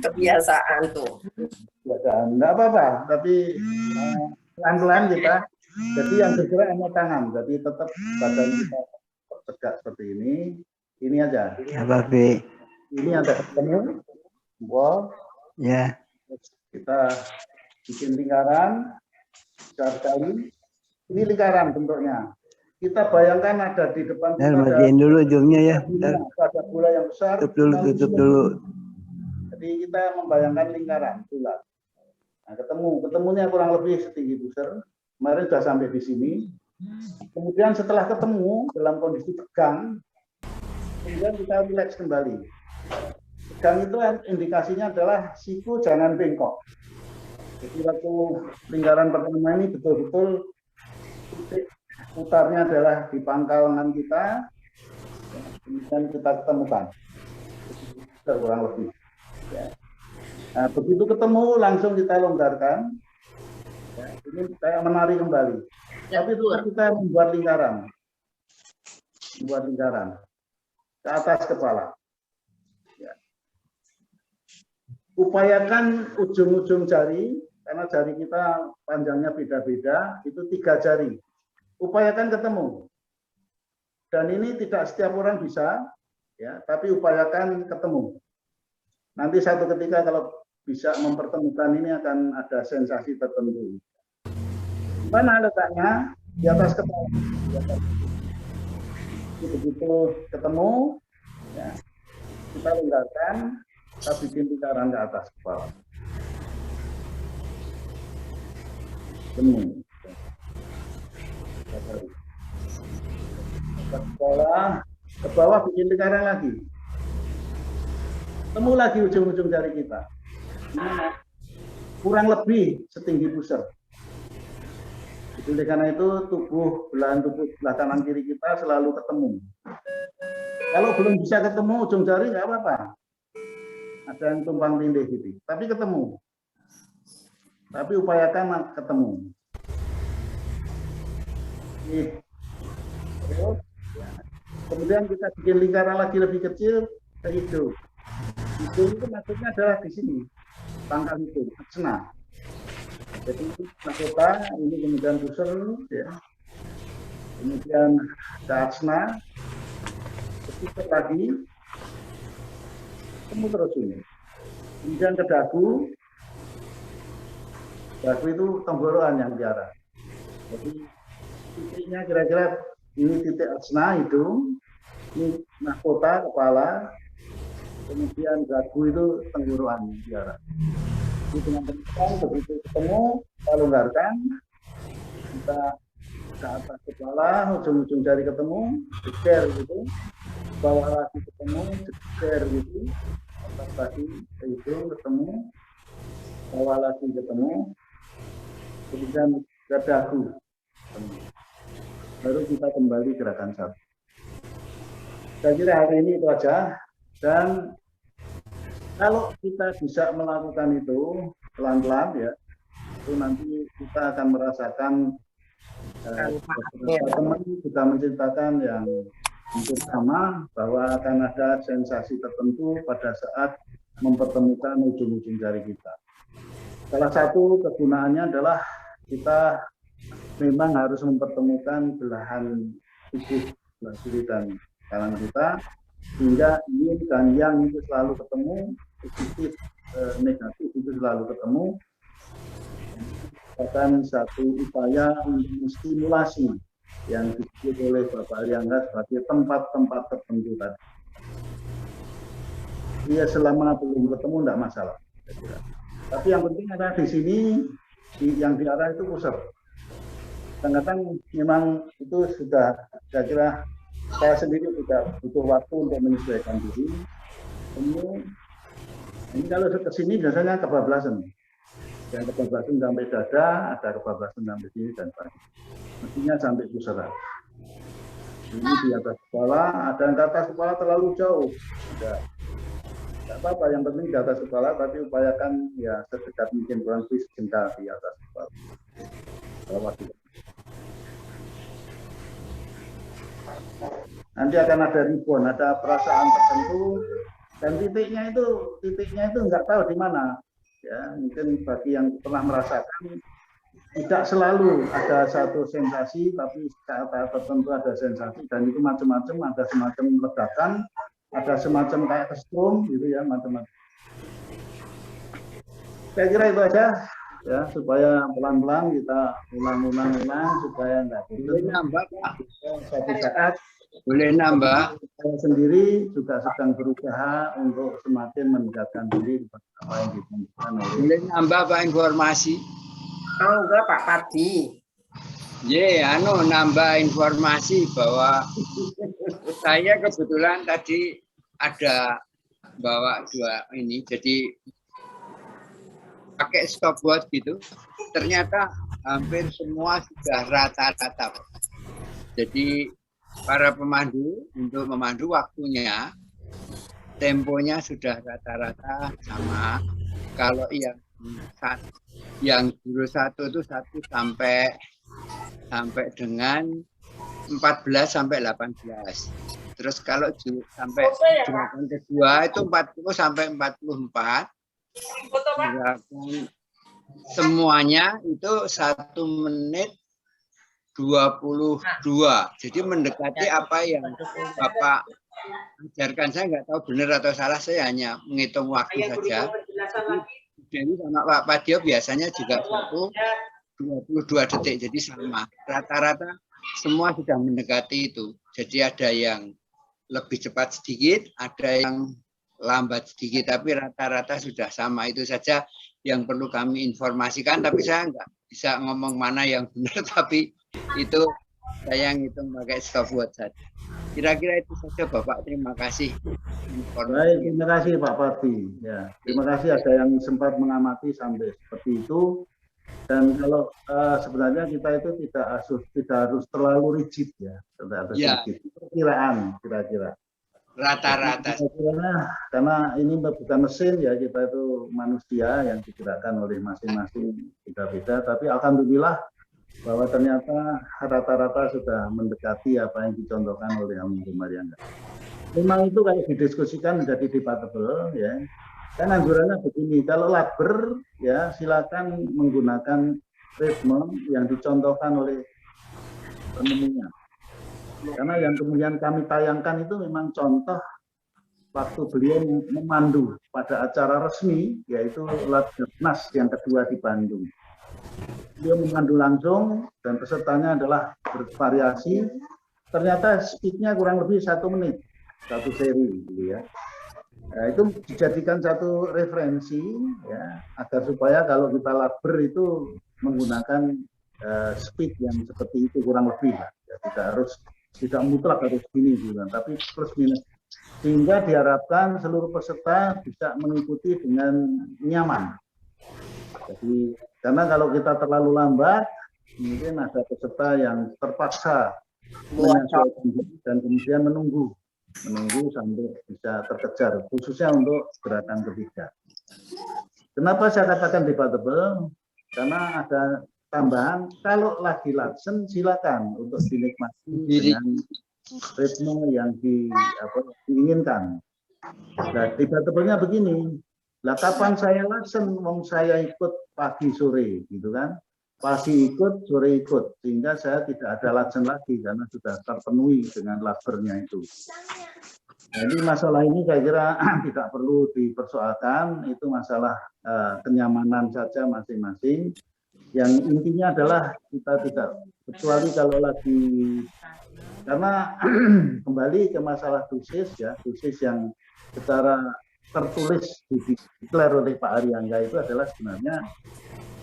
Kebiasaan tuh. Ya, enggak apa-apa, tapi pelan-pelan kita. Jadi yang bergerak hanya tangan, jadi tetap badan kita tegak seperti ini. Ini aja. Apa B? Ini ada ketemu, jempol. Ya. Kita bikin lingkaran besar sekali. Ini lingkaran bentuknya. Kita bayangkan ada di depan kita Matiin dulu ujungnya ya. ada bola yang besar. Tutup dulu. Jadi kita membayangkan lingkaran bulat. Nah, ketemunya kurang lebih setinggi pusar. Kemarin sudah sampai di sini. Kemudian setelah ketemu dalam kondisi tegang, kemudian kita rileks kembali. Tegang itu indikasinya adalah siku jangan bengkok. Jadi waktu lingkaran pertama ini betul-betul titik putarnya adalah di pangkal lengan kita, kemudian kita ketemukan. kurang lebih. Ya. Nah, begitu ketemu langsung kita longgarkan. Ya, ini kayak menari kembali. Tapi itu kita membuat lingkaran. Membuat lingkaran ke atas kepala. Ya. Upayakan ujung-ujung jari, karena jari kita panjangnya beda-beda, itu 3 jari. Upayakan ketemu. Dan ini tidak setiap orang bisa, ya, tapi upayakan ketemu. Nanti satu ketika kalau bisa mempertemukan ini akan ada sensasi tertentu. Mana letaknya? Di atas kepala. Di atas. Begitu ketemu, ya, kita longgarkan, kita bikin lingkaran ke atas kepala. Ketemu. Ke bawah bikin lingkaran lagi. Temu lagi ujung-ujung jari kita. Kurang lebih setinggi pusar. Jadi karena itu belahan tubuh sebelah kanan kiri kita selalu ketemu. Kalau belum bisa ketemu ujung jari nggak apa-apa. Ada yang tumpang tindih gitu. Tapi ketemu. Tapi upayakan ketemu. Terus, ya. Kemudian kita bikin lingkaran lagi lebih kecil ke hidung. Hidung itu maksudnya adalah di sini, pangkal hidung, aksana. Jadi mahkota ini kemudian pusar, ya. Kemudian ke aksana, kecil lagi, temu terus ini. Kemudian ke dagu. Dagu itu tenggorokan yang diarah. Jadi titiknya kira-kira ini titik aksana hidung, ini mahkota kepala, kemudian dagu itu tenggorokan yang diarah. Jadi dengan demikian begitu ketemu, kita longgarkan, kita ke atas kepala, ujung-ujung jari ketemu, jejer gitu, bawah lagi ketemu, jejer gitu, atas lagi ke hidung ketemu, bawah lagi ketemu, kemudian ke dagu. Baru kita kembali gerakan satu. Saya kira hari ini itu aja. Dan kalau kita bisa melakukan itu pelan-pelan ya, itu nanti kita akan merasakan teman kita menceritakan yang untuk sama bahwa akan ada sensasi tertentu pada saat mempertemukan ujung-ujung jari kita. Salah satu kegunaannya adalah kita memang harus mempertemukan belahan tubuh sebelah kiri dan kanan kita, sehingga yin dan yang itu selalu ketemu, positif negatif itu selalu ketemu. Bahkan satu upaya untuk menstimulasi yang disebut oleh Bapak Ariangga sebagai tempat-tempat tertentu tadi. Dia selama belum ketemu tidak masalah. Tapi yang penting ada di sini, yang diarah itu pusat. Kadang-kadang memang itu sudah, saya kira saya sendiri juga butuh waktu untuk menyesuaikan diri. Ini kalau ke sini biasanya kebablasan. Yang kebablasan sampai dada, ada kebablasan sampai sini dan bawah. Mestinya sampai pusara. Ini di atas kepala, ada yang ke atas kepala terlalu jauh. Tidak apa-apa, yang penting di atas kepala, tapi upayakan ya sedekat mungkin kurang lebih sejengkal di atas kepala. Bawah juga. Nanti akan ada ribuan, ada perasaan tertentu, dan titiknya itu nggak tahu di mana. Ya, mungkin bagi yang pernah merasakan, tidak selalu ada satu sensasi, tapi saat tertentu ada sensasi, dan itu macam-macam, ada semacam ledakan, ada semacam kayak kesetrum, gitu ya, macam-macam. Saya kira itu aja, ya, supaya pelan-pelan kita ulang supaya nggak nambah satu saat. Boleh nambah. Saya sendiri juga sedang berusaha untuk semakin mendekatkan diri kepada apa yang ditunjukkan. Boleh nambah Pak informasi? Oh enggak Pak Pardi. Nambah informasi bahwa saya kebetulan tadi ada bawa dua ini, jadi pakai stopwatch gitu. Ternyata hampir semua sudah rata-rata. Jadi para pemandu untuk memandu waktunya temponya sudah rata-rata sama. Kalau yang guru 1 itu 1 sampai dengan 14 sampai 18. Terus kalau sampai jumatan kedua itu 40 sampai 44. Gerakan semuanya itu 1 menit 22. Jadi mendekati apa yang Bapak ajarkan. Saya nggak tahu benar atau salah, saya hanya menghitung waktu saja. Jadi sama Pak Padio biasanya juga 22 detik, jadi sama. Rata-rata semua sudah mendekati itu. Jadi ada yang lebih cepat sedikit, ada yang lambat sedikit, tapi rata-rata sudah sama. Itu saja yang perlu kami informasikan, tapi saya nggak bisa ngomong mana yang benar, tapi itu saya ngitung pakai stopwatch saja. Kira-kira itu saja Bapak, terima kasih. Baik, terima kasih Pak Pati. Ya, terima kasih ada yang sempat mengamati sampai seperti itu. Dan kalau sebenarnya kita itu tidak harus terlalu rigid ya, rigid. Perkiraan kira-kira. Rata-rata. Karena ini bukan mesin ya, kita itu manusia yang digerakkan oleh masing-masing beda-beda. Tapi alhamdulillah bahwa ternyata rata-rata sudah mendekati apa yang dicontohkan oleh Almarhum Mariangga. Memang itu kalau didiskusikan menjadi debatable ya. Kan anjurannya begini, kalau labber ya silakan menggunakan ritme yang dicontohkan oleh penemunya. Karena yang kemudian kami tayangkan itu memang contoh waktu beliau memandu pada acara resmi, yaitu Latnas yang kedua di Bandung. Beliau memandu langsung dan pesertanya adalah bervariasi. Ternyata speednya kurang lebih 1 menit, 1 seri, gitu ya. Nah, itu dijadikan satu referensi ya, agar supaya kalau kita labber itu menggunakan speed yang seperti itu kurang lebih ya. Tidak mutlak harus gini gitu, tapi plus minus, sehingga diharapkan seluruh peserta bisa mengikuti dengan nyaman. Jadi karena kalau kita terlalu lambat mungkin ada peserta yang terpaksa menyesuaikan dan kemudian menunggu sampai bisa terkejar, khususnya untuk gerakan ketiga. Kenapa saya katakan debatable? Karena ada tambahan, kalau lagi laksen silakan untuk dinikmati dengan ritme yang diinginkan. Nah, debatable-nya begini, lah kapan saya laksen? Wong saya ikut pagi sore, gitu kan? Pagi ikut, sore ikut, sehingga saya tidak ada laksen lagi karena sudah terpenuhi dengan labbernya itu. Jadi masalah ini saya kira tidak perlu dipersoalkan, itu masalah kenyamanan saja masing-masing. Yang intinya adalah kita tidak, kecuali kalau lagi, karena kembali ke masalah dosis ya, dosis yang secara tertulis dideklar oleh Pak Ariangga itu adalah sebenarnya.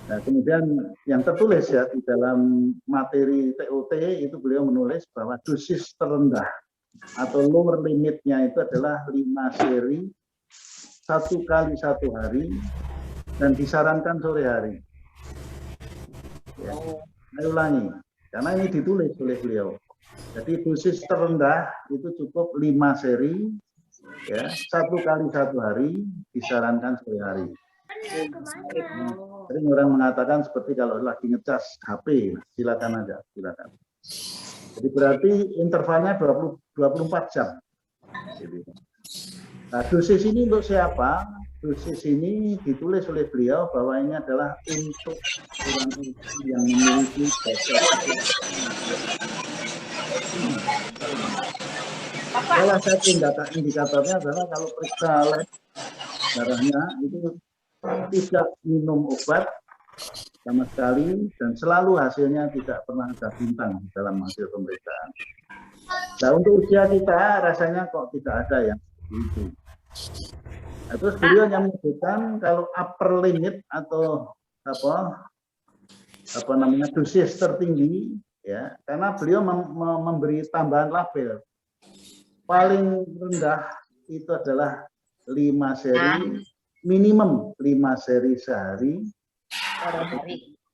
Nah, kemudian yang tertulis ya di dalam materi TOT itu beliau menulis bahwa dosis terendah atau lower limitnya itu adalah 5 seri 1 kali 1 hari dan disarankan sore hari. Ya, saya ulangi, karena ini ditulis oleh beliau. Jadi dosis terendah itu cukup 5 seri, ya 1 kali 1 hari disarankan sore hari. Sering orang mengatakan seperti kalau lagi ngecas HP, silakan aja, silakan. Jadi berarti intervalnya 24 jam. Nah, dosis ini untuk siapa? Dosis ini ditulis oleh beliau bahwa ini adalah untuk orang yang memiliki salah satu indikatornya adalah kalau periksa darahnya itu tidak minum obat sama sekali dan selalu hasilnya tidak pernah ada bintang dalam hasil pemeriksaan. Nah, untuk usia kita rasanya kok tidak ada yang seperti itu. Nah, terus beliau yang menyebutkan kalau upper limit atau apa namanya dosis tertinggi ya, karena beliau memberi tambahan label. Paling rendah itu adalah 5 seri, minimum 5 seri sehari,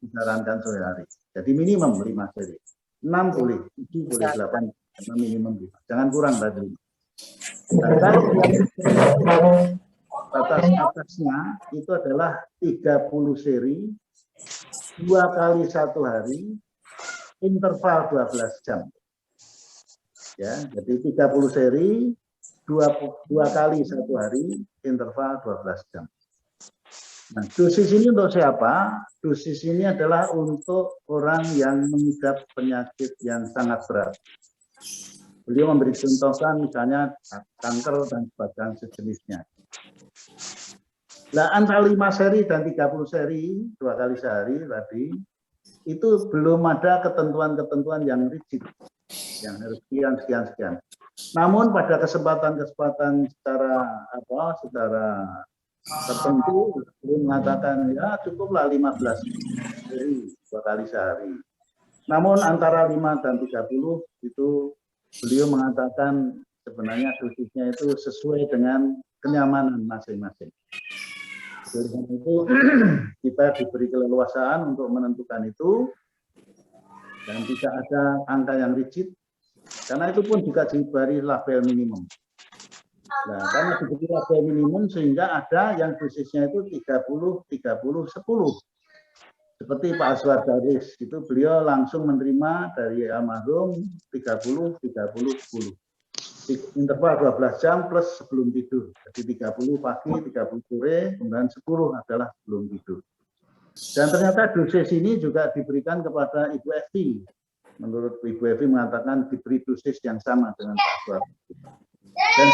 disarankan sore hari. Jadi minimum 5 seri. 6 boleh, 7 boleh, 8, minimum 5. Jangan kurang tadi. Nah, kalau batas atasnya itu adalah 30 seri 2 kali 1 hari interval 12 jam. Ya, jadi 30 seri 2 kali 1 hari interval 12 jam. Nah, dosis ini untuk siapa? Dosis ini adalah untuk orang yang mengidap penyakit yang sangat berat. Beliau memberi contohkan misalnya kanker dan sebagainya sejenisnya. Nah, antara 5 seri dan 30 seri 2 kali sehari tadi itu belum ada ketentuan-ketentuan yang rigid, yang harus sekian. Namun pada kesempatan secara tertentu beliau mengatakan ya cukuplah 15 seri 2 kali sehari. Namun antara 5 dan 30 itu beliau mengatakan sebenarnya dosisnya itu sesuai dengan kenyamanan masing-masing. Jadi itu kita diberi keleluasaan untuk menentukan itu dan tidak ada angka yang rigid karena itu pun juga diberi label minimum. Nah, karena diberi label minimum sehingga ada yang dosisnya itu 30, 10. Seperti Pak Aswar Daris, itu beliau langsung menerima dari almarhum 30, 10. Interval 12 jam plus sebelum tidur. Jadi 30 pagi, 30 sore, kemudian 10 adalah sebelum tidur. Dan ternyata dosis ini juga diberikan kepada Ibu Evi. Menurut Ibu Evi mengatakan diberi dosis yang sama dengan Pak Aswar. Dan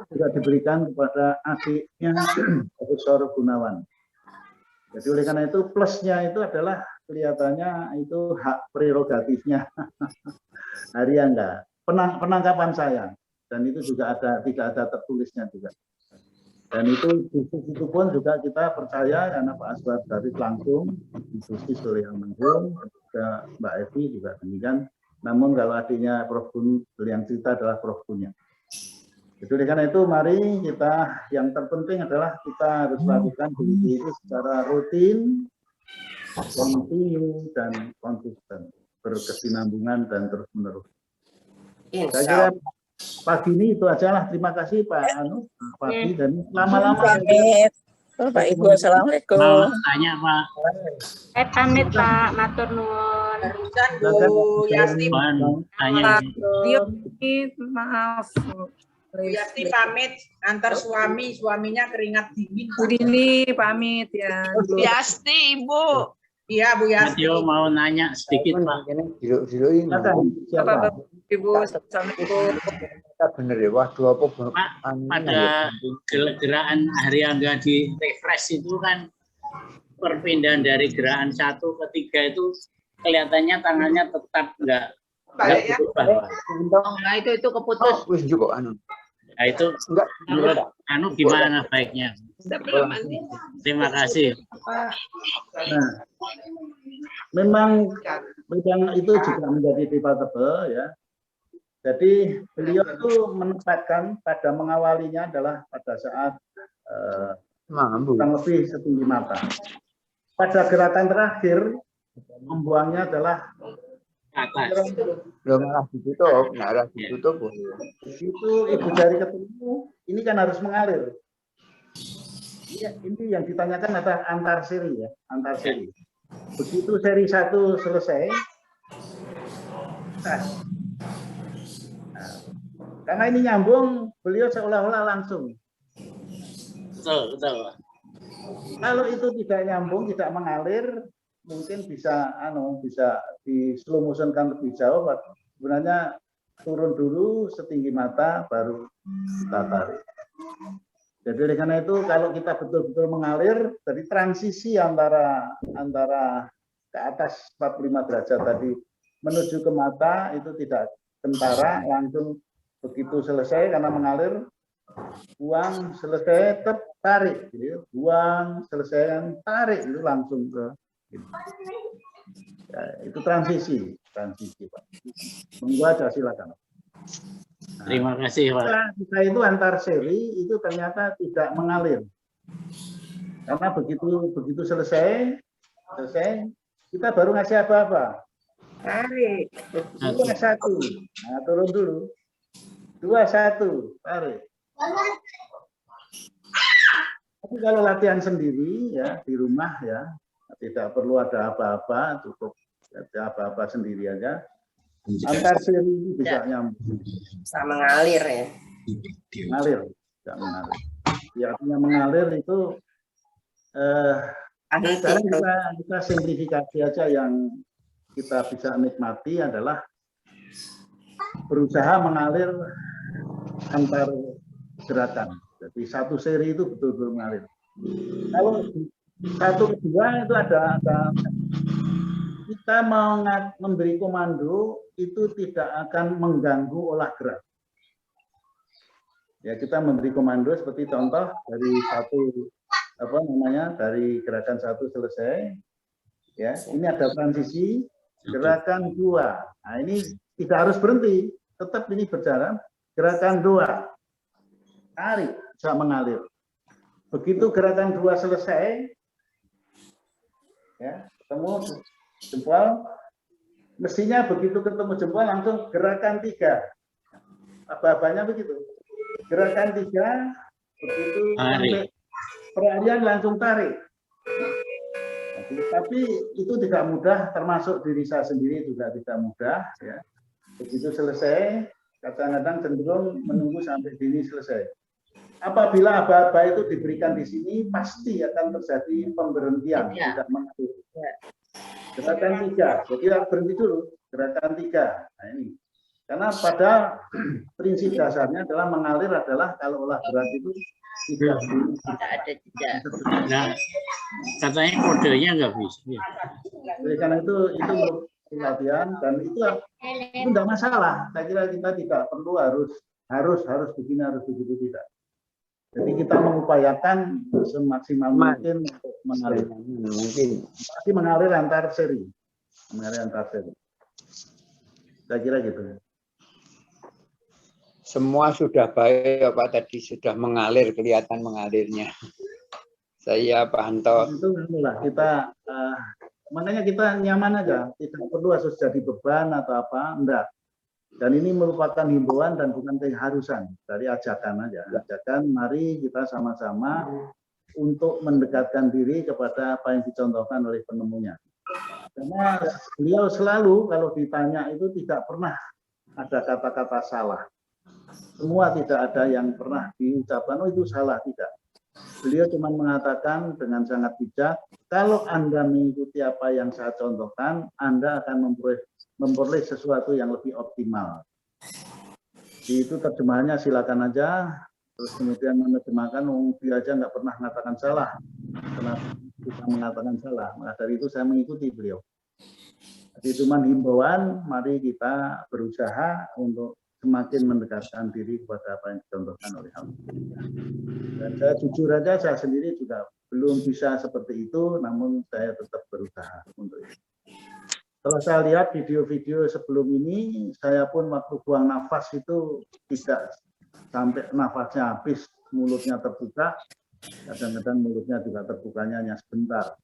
juga diberikan kepada adiknya Profesor Gunawan. Jadi oleh karena itu plusnya itu adalah kelihatannya itu hak prerogatifnya Haryangga. Penangkapan saya. Dan itu juga tidak ada tertulisnya juga. Dan itu pun juga kita percaya karena Pak Aswar Daris langsung didosis oleh almarhum, juga Mbak Evi juga demikian. Namun kalau adiknya Prof Gun, yang cerita adalah Prof Gunnya. Jadi karena itu mari kita yang terpenting adalah kita harus lakukan itu secara rutin, kontinu dan konsisten, berkesinambungan dan terus menerus. Saya kira pagi ini itu aja lah. Terima kasih Pak Pagi dan lama-lama. Bapak Ibu, assalamualaikum. Mau tanya Pak. Pamit Pak, matur nuwun. Barusan Bu Yasti. Tanya. Maaf. Bu Yasti pamit antar suaminya keringat dingin. Bu Dini pamit ya. Bu Yasti, Ibu. Iya Bu Yasti. Mario mau nanya sedikit Pak. Bapak Ibu, assalamualaikum. Bener ya, waduh apa Pak, pada gerakan Haryangga di refresh itu kan perpindahan dari gerakan 1 ke 3 itu kelihatannya tangannya tetap enggak berubah. Nah, itu keputus. Wis juga Nah, itu menurut gimana baiknya? Terima kasih. Nah, memang itu juga menjadi debatable ya. Jadi beliau itu menempatkan pada mengawalinya adalah pada saat kurang lebih setinggi mata. Pada gerakan terakhir membuangnya adalah atas. Malah ditutup, Itu ibu jari ketemu, ini kan harus mengalir. Ini yang ditanyakan adalah antar seri ya, antar seri. Begitu seri 1 selesai, karena ini nyambung, beliau seolah-olah langsung. Betul. Kalau itu tidak nyambung, tidak mengalir, mungkin bisa di slow motion kan lebih jauh. Sebenarnya turun dulu setinggi mata, baru kita tarik. Jadi oleh karena itu kalau kita betul-betul mengalir, dari transisi antara ke atas 45 derajat tadi menuju ke mata itu tidak kentara, langsung begitu selesai karena mengalir, buang selesai tarik, gitu. Buang selesai tarik itu langsung ke gitu. Ya, itu transisi Pak. Monggo aja silakan. Terima kasih Pak. Kita itu antar seri itu ternyata tidak mengalir. Karena begitu selesai kita baru ngasih apa-apa. Tarik. Itu satu. Nah, turun dulu. 2, 1, tarik. Tapi kalau latihan sendiri ya di rumah ya, tidak perlu ada apa-apa, cukup ada apa-apa sendiri aja. Antar seri ini bisa nyambung. Bisa mengalir ya. Mengalir, tidak mengalir. Ya, artinya mengalir itu sekarang kita simplifikasi aja, yang kita bisa nikmati adalah berusaha mengalir antar gerakan. Jadi satu seri itu betul-betul mengalir. Kalau 1 ke 2 itu ada kita mau memberi komando itu tidak akan mengganggu olah gerak. Ya, kita memberi komando seperti contoh dari dari gerakan 1 selesai. Ya, ini ada transisi gerakan 2. Nah, ini tidak harus berhenti, tetap ini berjalan. Gerakan 2, tarik, bisa mengalir. Begitu gerakan 2 selesai, ya, ketemu jempol, mestinya begitu ketemu jempol langsung gerakan 3. Apa-apanya begitu. Gerakan 3, begitu sampai peralihan langsung tarik. Tapi itu tidak mudah, termasuk diri saya sendiri juga tidak mudah. Ya. Begitu selesai, kadang-kadang cenderung menunggu sampai ini selesai. Apabila aba-aba itu diberikan di sini, pasti akan terjadi pemberhentian, tidak mengalir. Gerakan 3, jadi berhenti dulu. Gerakan 3, nah ini. Karena pada prinsip dasarnya adalah mengalir adalah kalau olah gerak itu tidak ada jeda. Nah, katanya kodenya nggak bisa. Jadi karena itu latihan dan itu tidak masalah. Saya kira kita tidak perlu harus begini, harus begitu, tidak. Jadi kita mengupayakan semaksimal mungkin untuk mengalir. Pasti mengalir antar seri. Mengalir antar seri. Saya kira gitu. Semua sudah baik, Pak, tadi sudah mengalir, kelihatan mengalirnya. Saya pantau. Itu inilah kita makanya kita nyaman aja, tidak perlu harus jadi beban atau apa, enggak. Dan ini merupakan himbauan dan bukan keharusan, dari ajakan aja. Ajakan, mari kita sama-sama untuk mendekatkan diri kepada apa yang dicontohkan oleh penemunya. Karena beliau selalu kalau ditanya itu tidak pernah ada kata-kata salah. Semua tidak ada yang pernah diucapkan, oh itu salah, tidak. Beliau cuma mengatakan dengan sangat bijak, kalau Anda mengikuti apa yang saya contohkan, Anda akan memperoleh sesuatu yang lebih optimal. Itu terjemahannya silakan aja. Terus kemudian menerjemahkan, dia aja nggak pernah mengatakan salah. Kenapa bisa mengatakan salah? Maka dari itu saya mengikuti beliau. Jadi cuma himbauan, mari kita berusaha untuk semakin mendekatkan diri kepada apa yang dicontohkan oleh Allah. Dan saya jujur aja, saya sendiri juga belum bisa seperti itu, namun saya tetap berusaha untuk itu. Kalau saya lihat video-video sebelum ini, saya pun waktu buang nafas itu tidak sampai nafasnya habis, mulutnya terbuka, kadang-kadang mulutnya juga terbukanya hanya sebentar.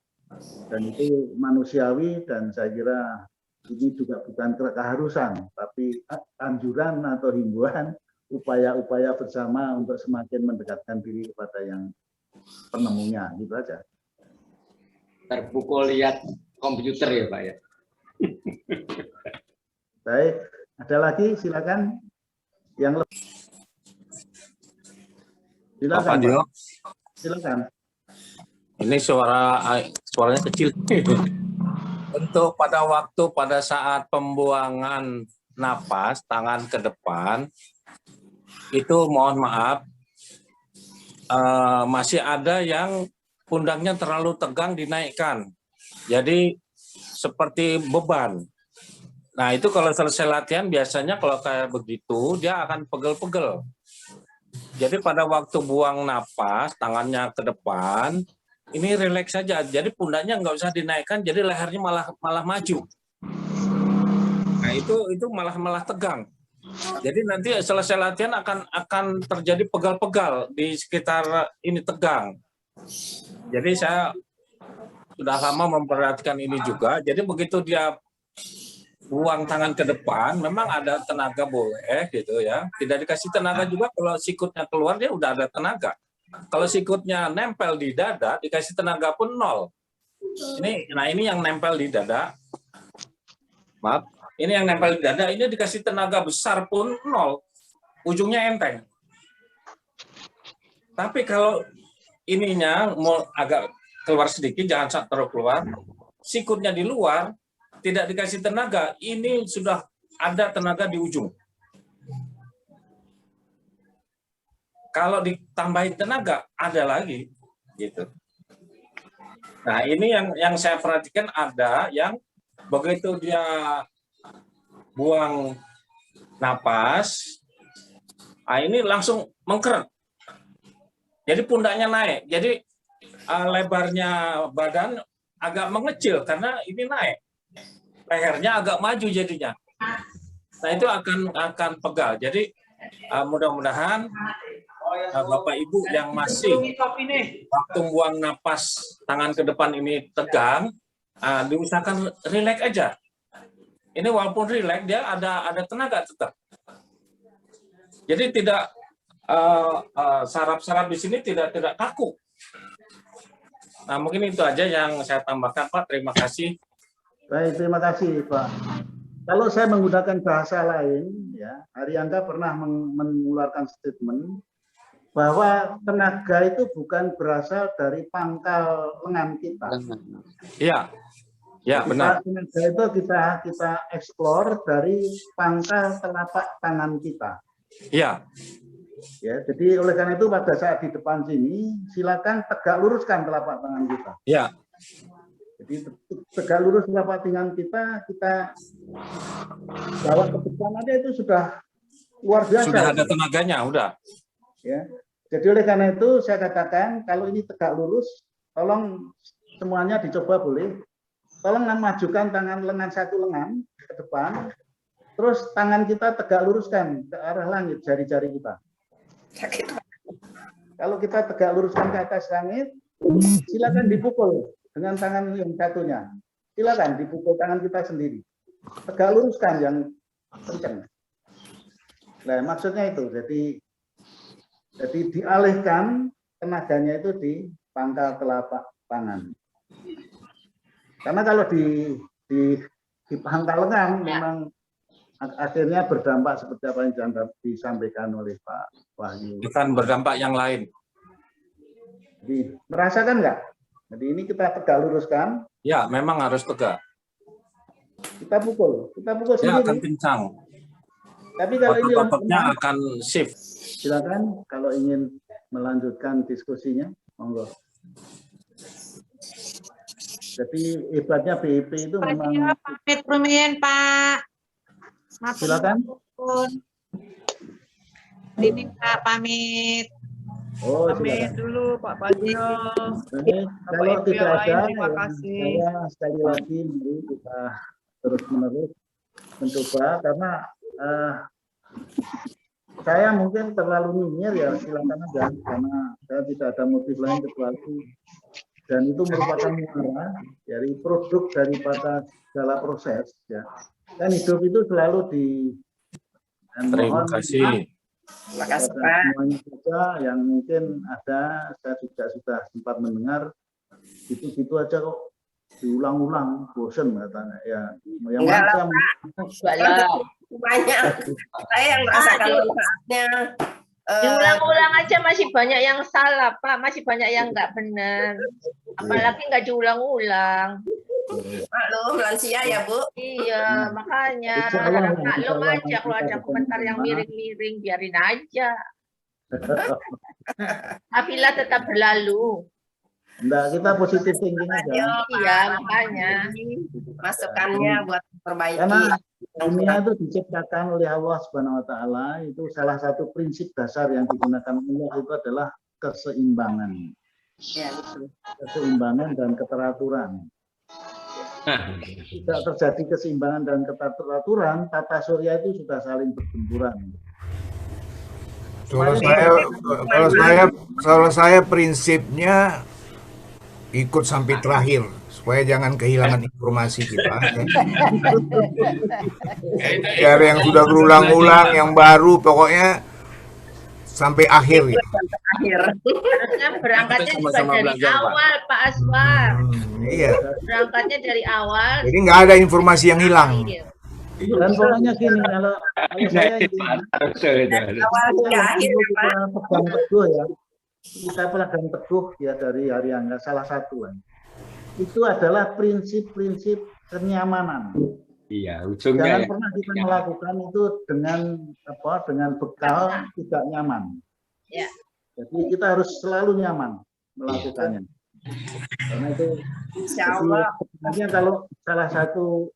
Dan itu manusiawi dan saya kira ini juga bukan keharusan, tapi anjuran atau himbauan, upaya-upaya bersama untuk semakin mendekatkan diri kepada yang penemunya, gitu aja. Terpukul lihat komputer ya Pak ya. Baik, ada lagi silakan yang lebih. Silakan. Pak. Silakan. Ini suaranya kecil. Untuk pada saat pembuangan napas, tangan ke depan, itu mohon maaf, masih ada yang pundaknya terlalu tegang dinaikkan. Jadi seperti beban. Nah itu kalau selesai latihan biasanya kalau kayak begitu, dia akan pegel-pegel. Jadi pada waktu buang napas, tangannya ke depan, ini rileks saja, jadi pundaknya nggak usah dinaikkan, jadi lehernya malah maju. Nah itu malah tegang. Jadi nanti selesai latihan akan terjadi pegal-pegal di sekitar ini tegang. Jadi saya sudah lama memperhatikan ini juga. Jadi begitu dia buang tangan ke depan, memang ada tenaga boleh gitu ya. Tidak dikasih tenaga juga kalau sikutnya keluar dia udah ada tenaga. Kalau sikutnya nempel di dada, dikasih tenaga pun nol. Ini yang nempel di dada. Maaf, ini yang nempel di dada, ini dikasih tenaga besar pun nol. Ujungnya enteng. Tapi kalau ininya mau agak keluar sedikit, jangan terlalu keluar. Sikutnya di luar, tidak dikasih tenaga, ini sudah ada tenaga di ujung. Kalau ditambahin tenaga, ada lagi, gitu. Nah, ini yang saya perhatikan ada yang begitu dia buang napas, ini langsung mengkeret. Jadi pundaknya naik, jadi lebarnya badan agak mengecil karena ini naik. Lehernya agak maju jadinya. Nah itu akan pegal. Jadi mudah-mudahan Bapak Ibu yang masih waktu buang napas tangan ke depan ini tegang, diusahakan rileks aja. Ini walaupun rileks dia ada tenaga tetap. Jadi tidak saraf-saraf di sini tidak kaku. Nah mungkin itu aja yang saya tambahkan Pak. Terima kasih. Baik, terima kasih Pak. Kalau saya menggunakan bahasa lain, ya, Haryanka pernah mengeluarkan statement bahwa tenaga itu bukan berasal dari pangkal lengan kita. Iya, ya benar. Tenaga itu kita eksplor dari pangkal telapak tangan kita. Iya. Ya, jadi oleh karena itu pada saat di depan sini, silakan tegak luruskan telapak tangan kita. Iya. Jadi tegak lurus telapak tangan kita bawa ke depan aja itu sudah luar biasa. Sudah ada tenaganya, udah. Ya. Jadi oleh karena itu saya katakan kalau ini tegak lurus, tolong semuanya dicoba boleh. Tolong majukan tangan lengan satu lengan ke depan, terus tangan kita tegak luruskan ke arah langit jari-jari kita. Kalau kita tegak luruskan ke atas langit, silakan dipukul dengan tangan yang satunya. Silakan dipukul tangan kita sendiri. Tegak luruskan yang kencang. Nah, maksudnya itu. Jadi dialihkan tenaganya itu di pangkal telapak tangan. Karena kalau di pangkal lengan memang akhirnya berdampak seperti apa yang disampaikan oleh Pak Wahyu. Bukan berdampak yang lain. Jadi, merasakan nggak? Jadi ini kita tegak luruskan. Ya, memang harus tegak. Kita pukul sendiri. Ya, akan kencang. Tapi kalau ini ototnya akan shift. Silakan kalau ingin melanjutkan diskusinya, monggo. Jadi hebatnya BIP itu memang. Pamit Rumiyin, Pak. Silakan. Ini Pak pamit. Oh, pamit silakan. dulu Pak Badio. Kalau Ibu tidak yang ada, lain, terima kasih. saya sekali lagi mari kita terus menerus mencoba karena saya mungkin terlalu nyinyir ya, silakan aja karena saya tidak ada motif lain kecuali dan itu merupakan muara dari produk daripada segala proses ya. Dan hidup itu selalu di Terima kasih. Terima kasih Pak. Semuanya saja yang mungkin ada, saya juga sudah sempat mendengar gitu-gitu aja kok diulang-ulang, bosen katanya ya. Yang Enggak lah, macam banyak. Saya yang merasakan manfaatnya. Diulang-ulang aja masih banyak yang salah, Pak. Masih banyak yang nggak benar. Apalagi nggak diulang-ulang. Maklum, lansia ya, Bu. Iya, makanya harap maklum aja kalau ada komentar yang miring-miring, biarin aja. Apilah tetap berlalu. Enggak, kita positif thinking aja. Iya, makanya. Masukannya buat perbaiki. Karena dunia itu diciptakan oleh Allah Subhanahu wa taala, itu salah satu prinsip dasar yang digunakan Allah itu adalah keseimbangan. Ya, betul. Keseimbangan dan keteraturan. Tidak terjadi keseimbangan dan keteraturan, tata surya itu sudah saling berbenturan. Kalau saya prinsipnya ikut sampai terakhir supaya jangan kehilangan informasi kita. Ya. Biar yang sudah berulang-ulang, yang baru, pokoknya sampai akhir. Ya. Harusnya berangkatnya juga Sama-sama dari belajar, Pak. awal, Pak Aswar. Iya. Berangkatnya dari awal. Jadi nggak ada informasi yang hilang. Dan pokoknya gini, kalau saya pegang teguh ya, kita pegang teguh ya dari Hari Angga, salah satu kan. Itu adalah prinsip-prinsip kenyamanan. Iya, ujungnya Jangan ya. pernah kita melakukan itu dengan bekal tidak nyaman. Ya. Jadi kita harus selalu nyaman melakukannya. Karena itu Insya Allah. sebenarnya kalau salah satu